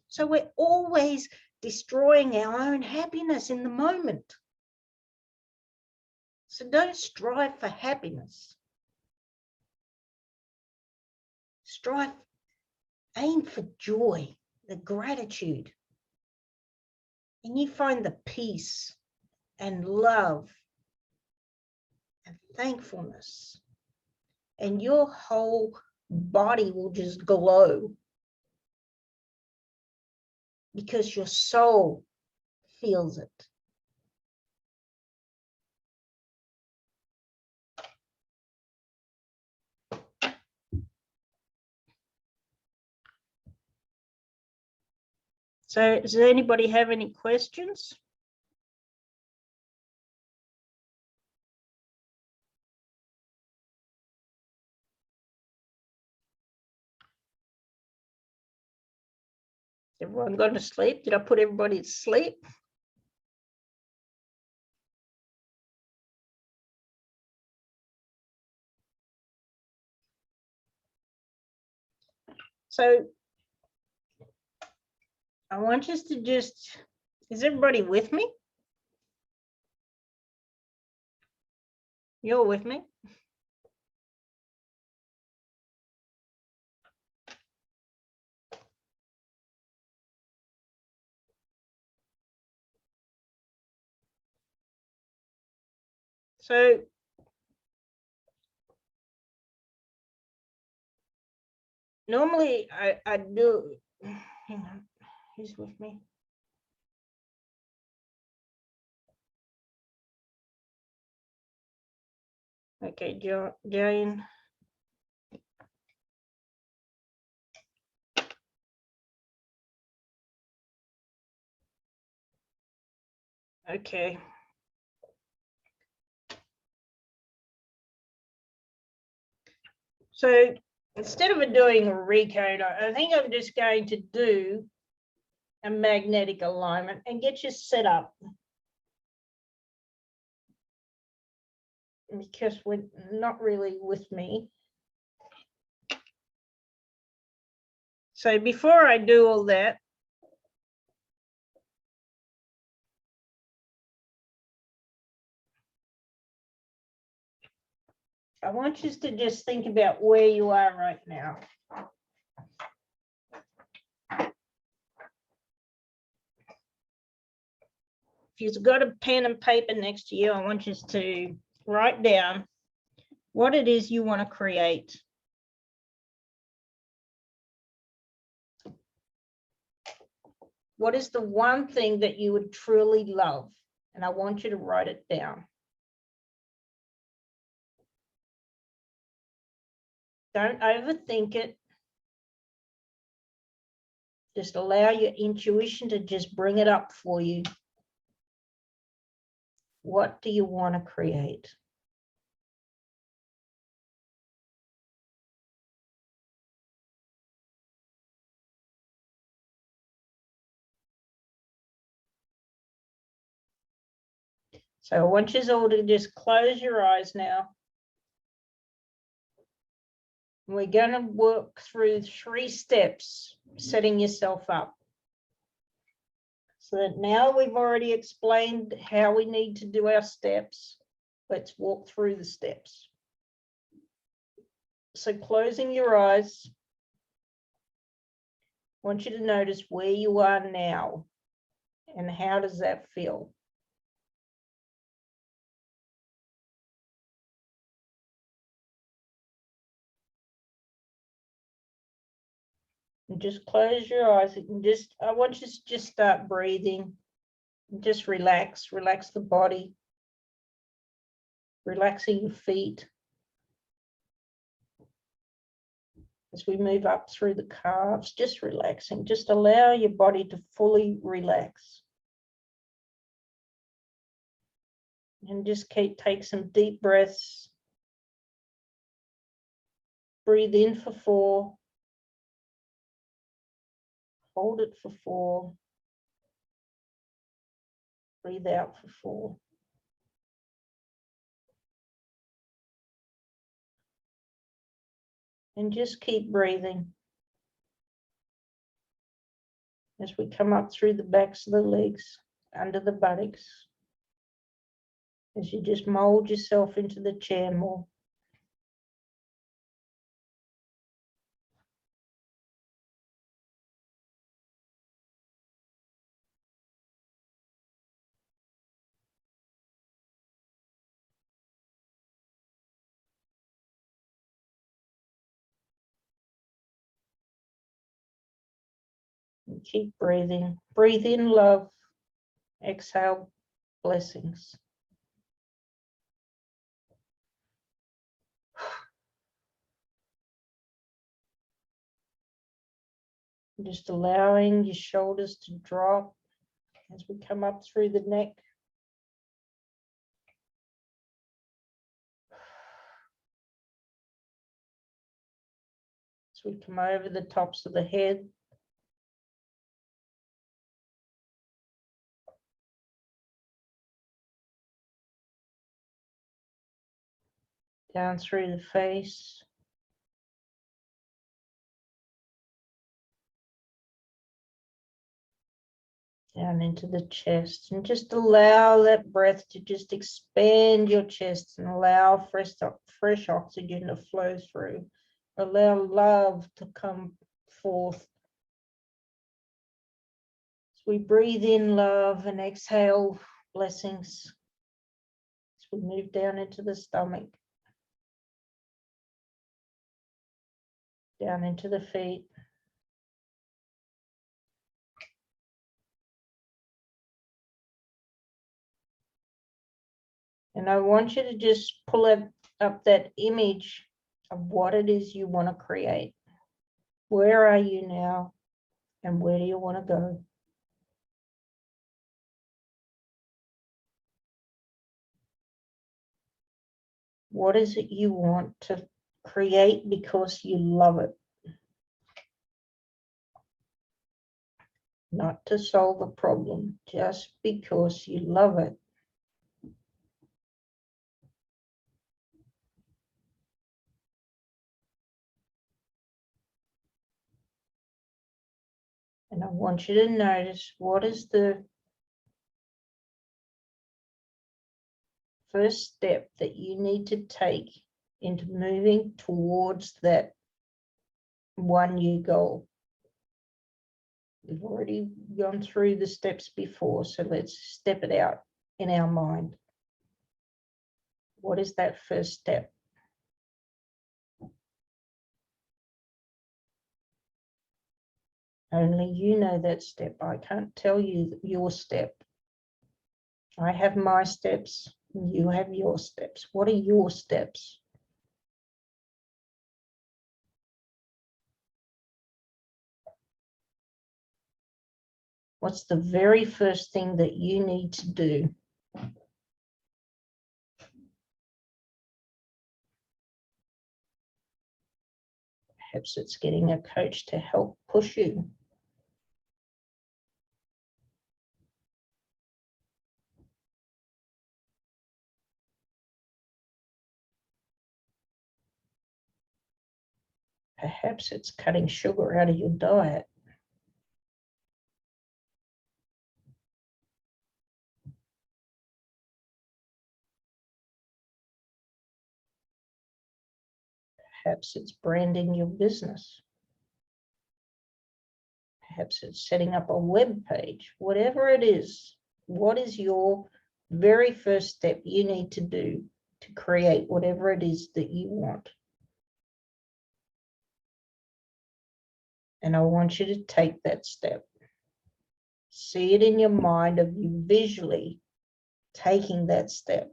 So we're always destroying our own happiness in the moment. So don't strive for happiness. Aim for joy, the gratitude. And you find the peace and love and thankfulness. And your whole body will just glow because your soul feels it. So does anybody have any questions? Everyone gone to sleep? Did I put everybody to sleep? So I want us to just, is everybody with me? You're with me? So normally I do, hang on, who's with me? Okay, Jane. Okay. So instead of doing a recode, I think I'm just going to do a magnetic alignment and get you set up. Because we're not really with me. So before I do all that, I want you to just think about where you are right now. If you've got a pen and paper next to you, I want you to write down what it is you want to create. What is the one thing that you would truly love? And I want you to write it down. Don't overthink it. Just allow your intuition to just bring it up for you. What do you want to create? So I want you all to just close your eyes now. We're going to work through 3 steps, setting yourself up. So that now we've already explained how we need to do our steps. Let's walk through the steps. So closing your eyes, I want you to notice where you are now and how does that feel? And just close your eyes and I want you to just start breathing. Just relax the body, relaxing your feet. As we move up through the calves, just relaxing, just allow your body to fully relax. And just take some deep breaths. Breathe in for 4. Hold it for 4. Breathe out for 4. And just keep breathing as we come up through the backs of the legs, under the buttocks. as you just mold yourself into the chair more. And keep breathing. Breathe in love. Exhale blessings. Just allowing your shoulders to drop as we come up through the neck. As we come over the tops of the head. Down through the face. Down into the chest, and just allow that breath to just expand your chest and allow fresh oxygen to flow through. Allow love to come forth. As we breathe in love and exhale blessings. As we move down into the stomach. Down into the feet. And I want you to just pull up that image of what it is you want to create. Where are you now? And where do you want to go? What is it you want to create because you love it? Not to solve a problem, just because you love it. And I want you to notice, what is the first step that you need to take into moving towards that one year goal? We've already gone through the steps before, so let's step it out in our mind. What is that first step? Only you know that step. I can't tell you your step. I have my steps, you have your steps. What are your steps? What's the very first thing that you need to do? Perhaps it's getting a coach to help push you. Perhaps it's cutting sugar out of your diet. Perhaps it's branding your business. Perhaps it's setting up a web page. Whatever it is, what is your very first step you need to do to create whatever it is that you want? And I want you to take that step. See it in your mind of you visually taking that step.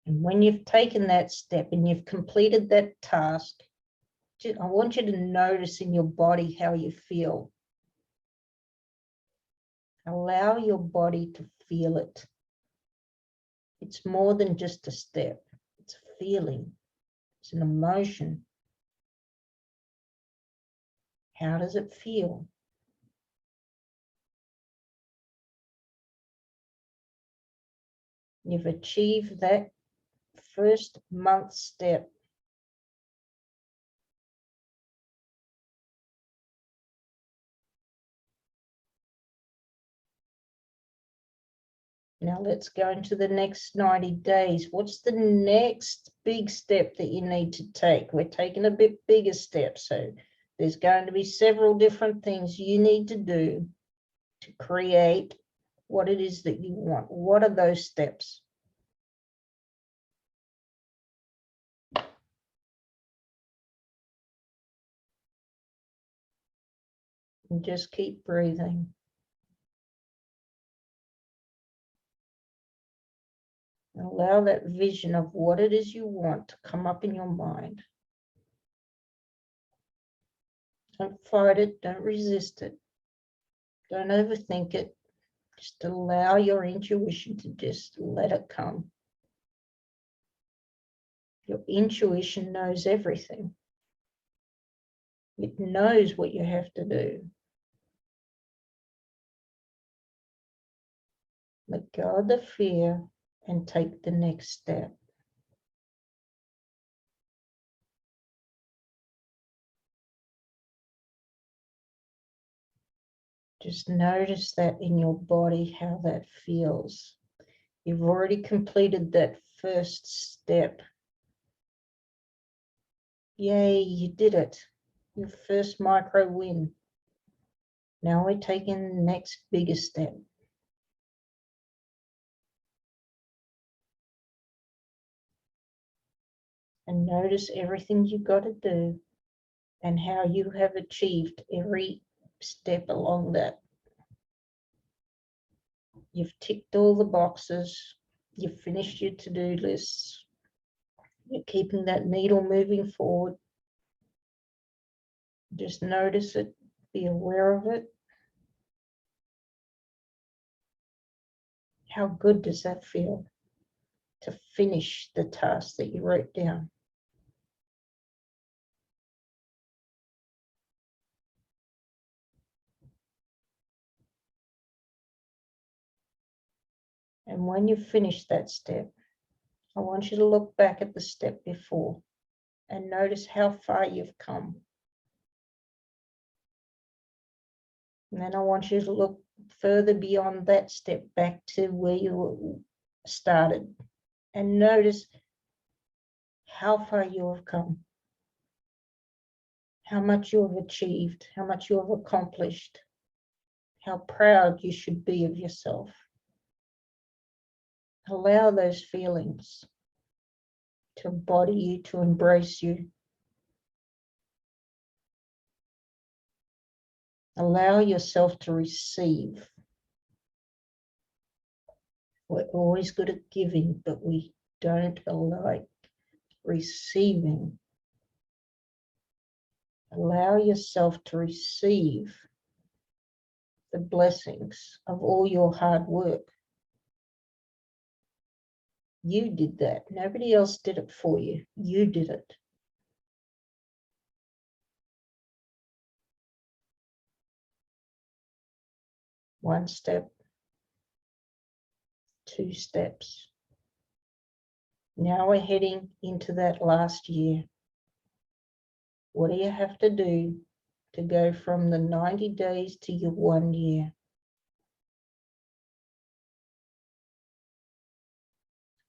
And when you've taken that step and you've completed that task, I want you to notice in your body how you feel. Allow your body to feel it. It's more than just a step. It's a feeling. It's an emotion. How does it feel? You've achieved that first month step. Now let's go into the next 90 days. What's the next big step that you need to take? We're taking a bit bigger step. So there's going to be several different things you need to do to create what it is that you want. What are those steps? And just keep breathing. And allow that vision of what it is you want to come up in your mind. Don't fight it, don't resist it, don't overthink it. Just allow your intuition to just let it come. Your intuition knows everything. It knows what you have to do. Let go of the fear and take the next step. Just notice that in your body, how that feels. You've already completed that first step. Yay, you did it. Your first micro win. Now we're taking the next bigger step. And notice everything you've got to do and how you have achieved every step along that. You've ticked all the boxes. You've finished your to-do lists. You're keeping that needle moving forward. Just notice it. Be aware of it. How good does that feel to finish the task that you wrote down? And when you finish that step, I want you to look back at the step before and notice how far you've come. And then I want you to look further beyond that step back to where you started and notice how far you have come, how much you have achieved, how much you have accomplished, how proud you should be of yourself. Allow those feelings to embody you, to embrace you. Allow yourself to receive. We're always good at giving, but we don't like receiving. Allow yourself to receive the blessings of all your hard work. You did that. Nobody else did it for you. You did it. One step, two steps. Now we're heading into that last year. What do you have to do to go from the 90 days to your 1 year?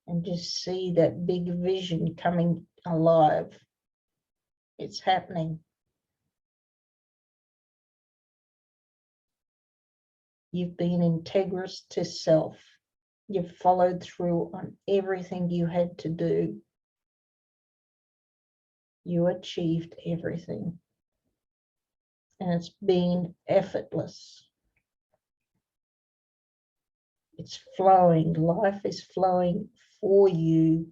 And just see that big vision coming alive. It's happening. You've been integrous to self. You've followed through on everything you had to do. You achieved everything. And it's been effortless. It's flowing. Life is flowing for you.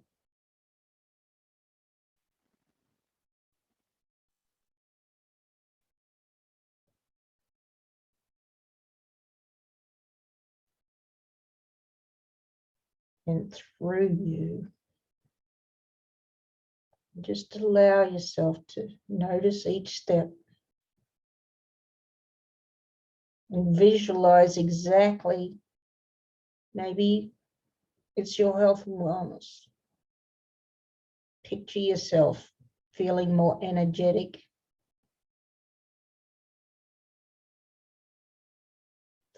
And through you. Just allow yourself to notice each step and visualize exactly, maybe it's your health and wellness. Picture yourself feeling more energetic,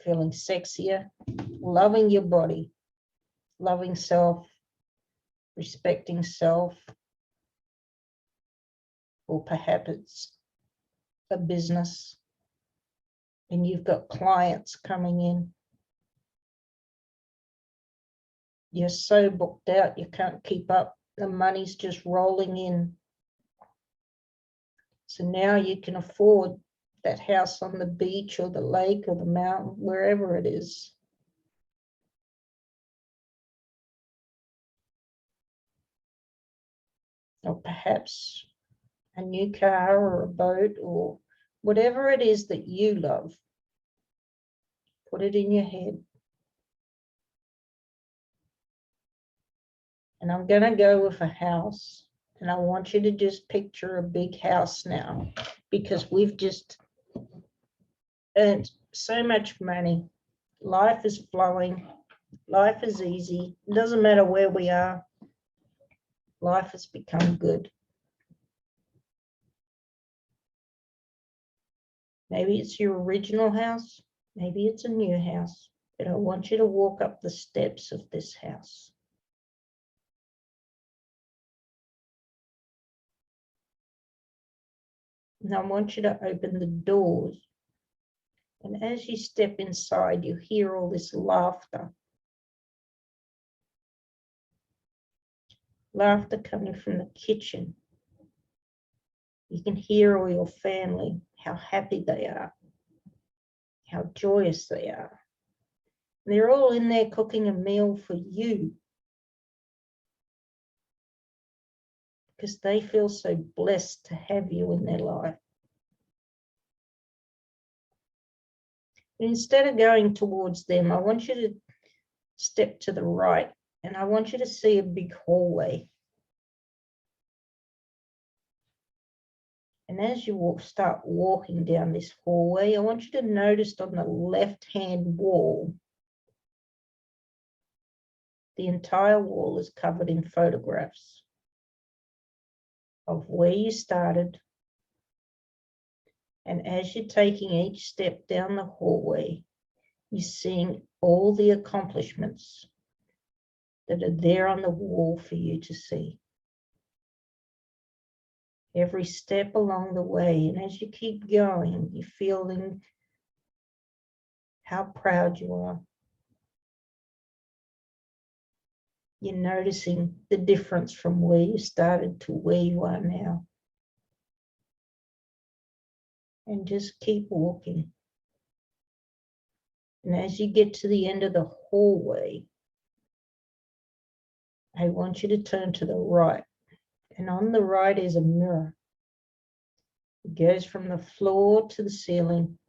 feeling sexier, loving your body, loving self, respecting self, or perhaps it's a business and you've got clients coming in. You're so booked out, you can't keep up. The money's just rolling in. So now you can afford that house on the beach or the lake or the mountain, wherever it is. Or perhaps a new car or a boat or whatever it is that you love. Put it in your head. And I'm going to go with a house. And I want you to just picture a big house now, because we've just earned so much money. Life is flowing. Life is easy. It doesn't matter where we are. Life has become good. Maybe it's your original house. Maybe it's a new house. But I want you to walk up the steps of this house. And I want you to open the doors. And as you step inside, you hear all this laughter. Laughter coming from the kitchen. You can hear all your family, how happy they are, how joyous they are. They're all in there cooking a meal for you because they feel so blessed to have you in their life. Instead of going towards them, I want you to step to the right, and I want you to see a big hallway. And as you start walking down this hallway, I want you to notice on the left-hand wall, the entire wall is covered in photographs of where you started. And as you're taking each step down the hallway, you're seeing all the accomplishments that are there on the wall for you to see. Every step along the way, and as you keep going, you're feeling how proud you are. You're noticing the difference from where you started to where you are now. And just keep walking. And as you get to the end of the hallway, I want you to turn to the right. And on the right is a mirror. It goes from the floor to the ceiling.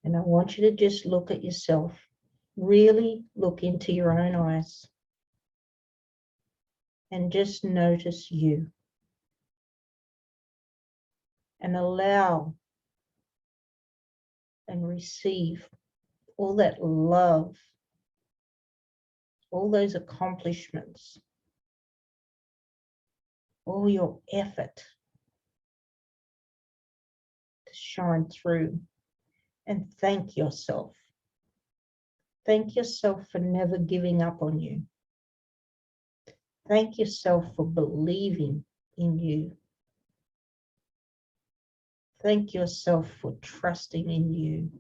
And I want you to just look at yourself. Really look into your own eyes. And just notice you. And allow and receive all that love, all those accomplishments, all your effort to shine through, and thank yourself. Thank yourself for never giving up on you. Thank yourself for believing in you. Thank yourself for trusting in you.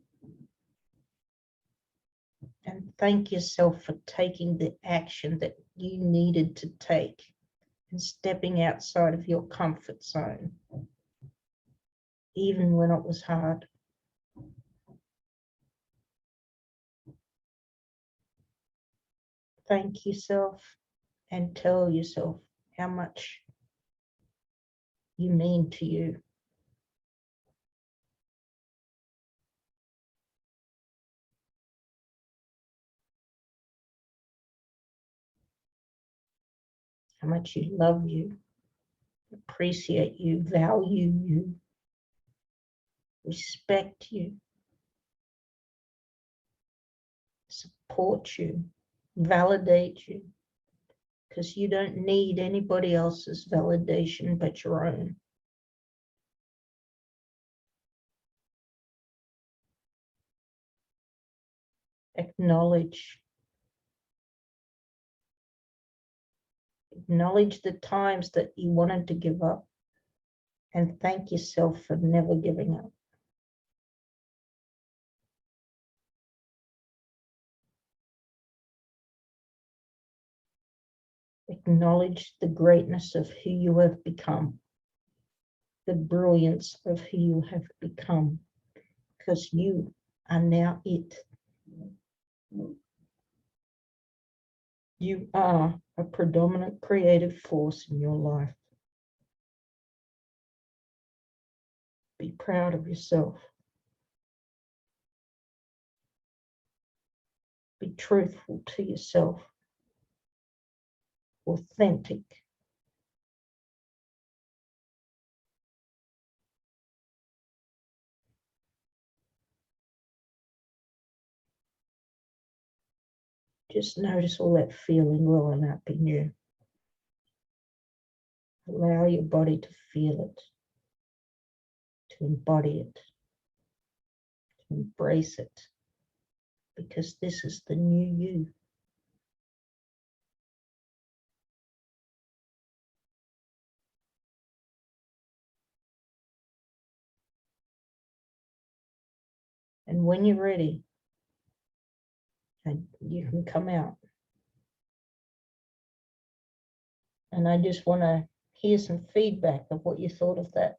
And thank yourself for taking the action that you needed to take and stepping outside of your comfort zone, even when it was hard. Thank yourself and tell yourself how much you mean to you. How much you love you, appreciate you, value you, respect you, support you, validate you, because you don't need anybody else's validation but your own. Acknowledge. Acknowledge the times that you wanted to give up and thank yourself for never giving up. Acknowledge the greatness of who you have become, the brilliance of who you have become, because you are now it. You are a predominant creative force in your life. Be proud of yourself. Be truthful to yourself. Authentic. Just notice all that feeling welling up in you. Allow your body to feel it, to embody it, to embrace it, because this is the new you. And when you're ready, and you can come out. And I just want to hear some feedback of what you thought of that.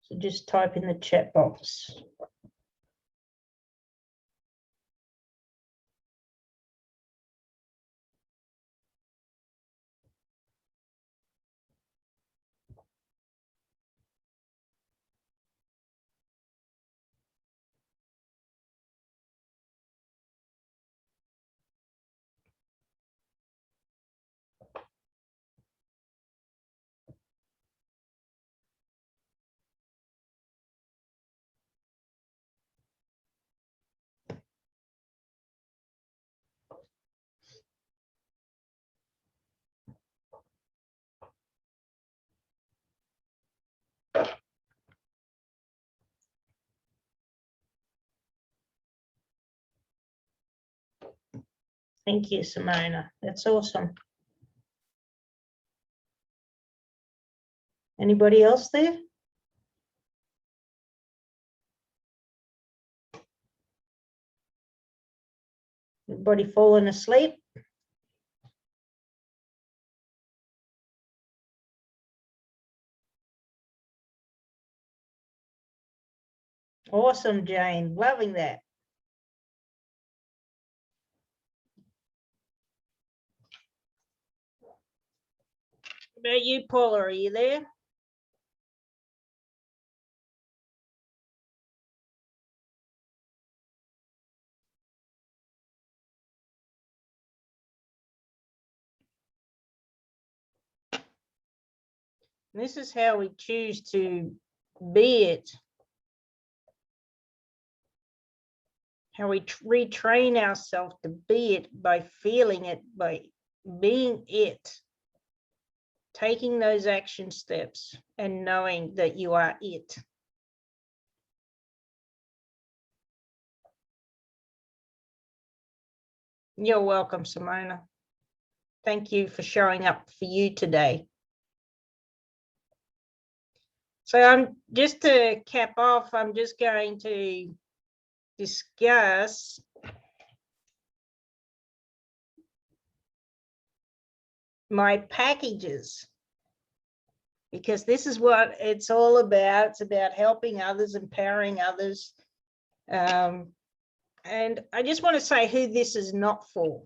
So just type in the chat box. Thank you, Simona. That's awesome. Anybody else there? Everybody falling asleep? Awesome, Jane. Loving that. What about you, Paula? Are you there? This is how we choose to be it. How we retrain ourselves to be it by feeling it, by being it. Taking those action steps and knowing that you are it. You're welcome, Simona. Thank you for showing up for you today. So I'm just to cap off, I'm just going to discuss my packages, because this is what it's all about. It's about helping others, empowering others. And I just want to say who this is not for.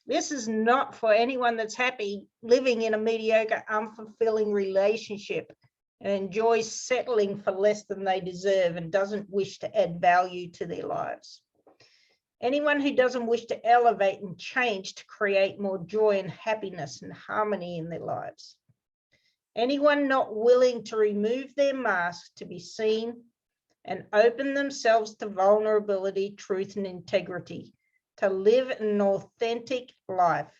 This is not for anyone that's happy living in a mediocre, unfulfilling relationship and enjoys settling for less than they deserve and doesn't wish to add value to their lives. Anyone who doesn't wish to elevate and change to create more joy and happiness and harmony in their lives. Anyone not willing to remove their mask to be seen and open themselves to vulnerability, truth, and integrity, to live an authentic life.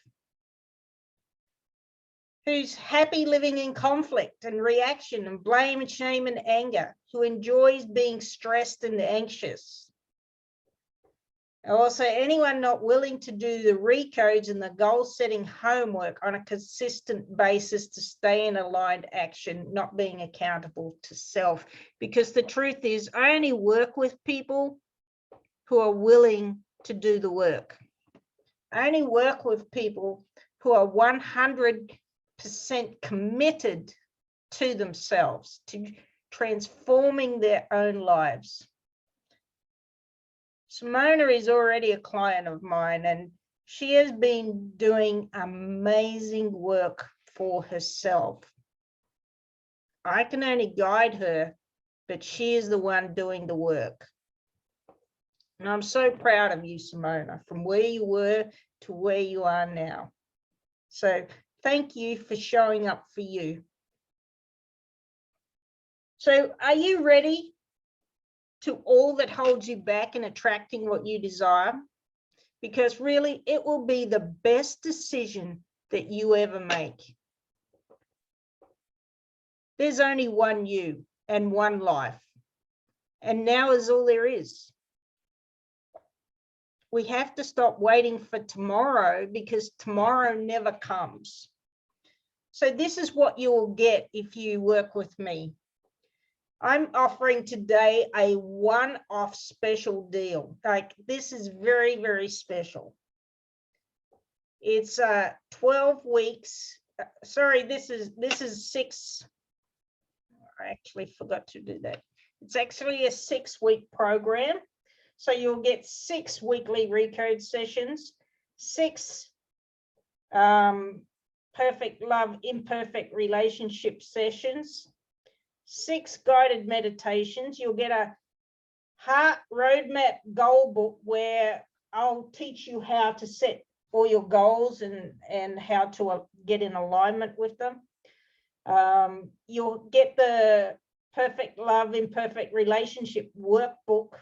who's happy living in conflict and reaction and blame and shame and anger, who enjoys being stressed and anxious. Also, anyone not willing to do the recodes and the goal-setting homework on a consistent basis to stay in aligned action, not being accountable to self. Because the truth is, I only work with people who are willing to do the work. I only work with people who are 100% committed to themselves, to transforming their own lives. Simona is already a client of mine, and she has been doing amazing work for herself. I can only guide her, but she is the one doing the work. And I'm so proud of you, Simona, from where you were to where you are now. So thank you for showing up for you. So are you ready to all that holds you back in attracting what you desire? Because really, it will be the best decision that you ever make. There's only one you and one life. And now is all there is. We have to stop waiting for tomorrow, because tomorrow never comes. So this is what you will get if you work with me. I'm offering today a one-off special deal. Like, this is very, very special. It's 12 weeks. Sorry, this is 6. I actually forgot to do that. It's actually a 6-week program. So you'll get 6 weekly recode sessions, 6 perfect love, imperfect relationship sessions, 6 guided meditations. You'll get a heart roadmap goal book where I'll teach you how to set all your goals and how to get in alignment with them. You'll get the perfect love, imperfect relationship workbook.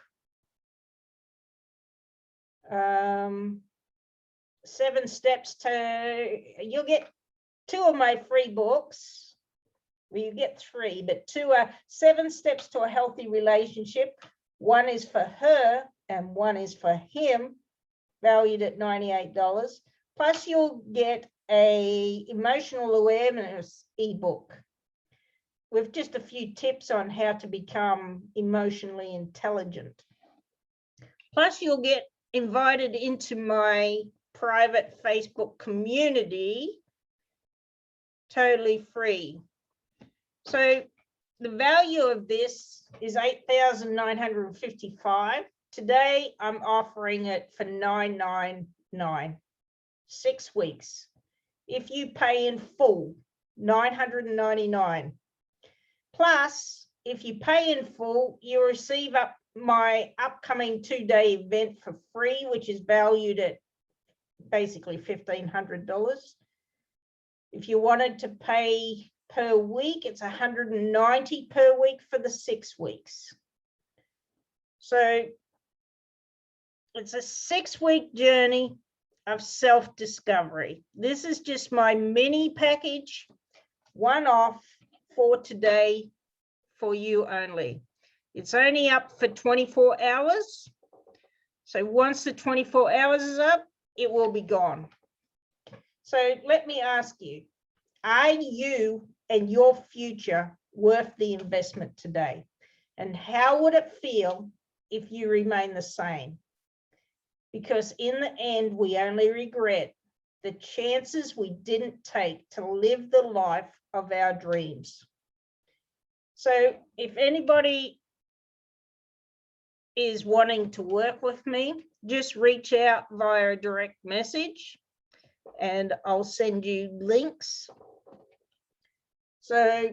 7 steps to, you'll get 2 of my free books. Well, you get 3, but 2 are 7 steps to a healthy relationship. 1 is for her and 1 is for him, valued at $98. Plus you'll get a emotional awareness ebook with just a few tips on how to become emotionally intelligent. Plus you'll get invited into my private Facebook community, totally free. So the value of this is $8,955. Today I'm offering it for $999, 6 weeks. If you pay in full, $999. Plus, if you pay in full, you receive my upcoming 2-day event for free, which is valued at basically $1,500. If you wanted to pay per week, it's $190 per week for the 6 weeks. So it's a 6-week journey of self-discovery. This is just my mini package, one-off for today, for you only. It's only up for 24 hours. So once the 24 hours is up, it will be gone. So let me ask you, are you and your future worth the investment today? And how would it feel if you remain the same? Because in the end, we only regret the chances we didn't take to live the life of our dreams. So if anybody is wanting to work with me, just reach out via a direct message and I'll send you links. So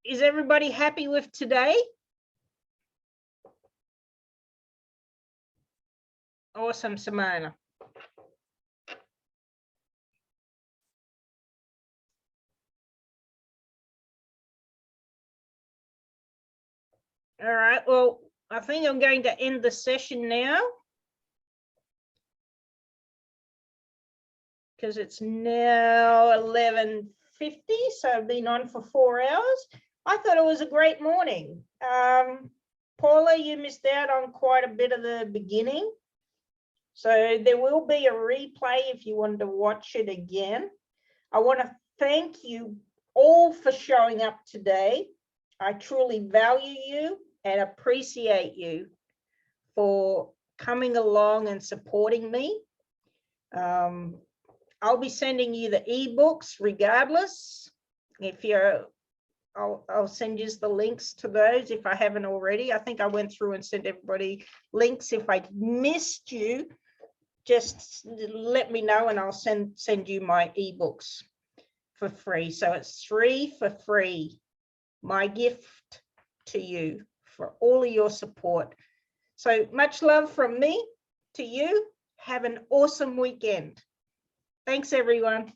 is everybody happy with today? Awesome, Simona. All right, well, I think I'm going to end the session now. because it's now 11:50, so I've been on for 4 hours. I thought it was a great morning. Paula, you missed out on quite a bit of the beginning. So there will be a replay if you want to watch it again. I want to thank you all for showing up today. I truly value you and appreciate you for coming along and supporting me. I'll be sending you the ebooks regardless. If you're, I'll send you the links to those if I haven't already. I think I went through and sent everybody links. If I missed you, just let me know and I'll send you my ebooks for free. So it's 3 for free. My gift to you for all of your support. So much love from me to you. Have an awesome weekend. Thanks, everyone.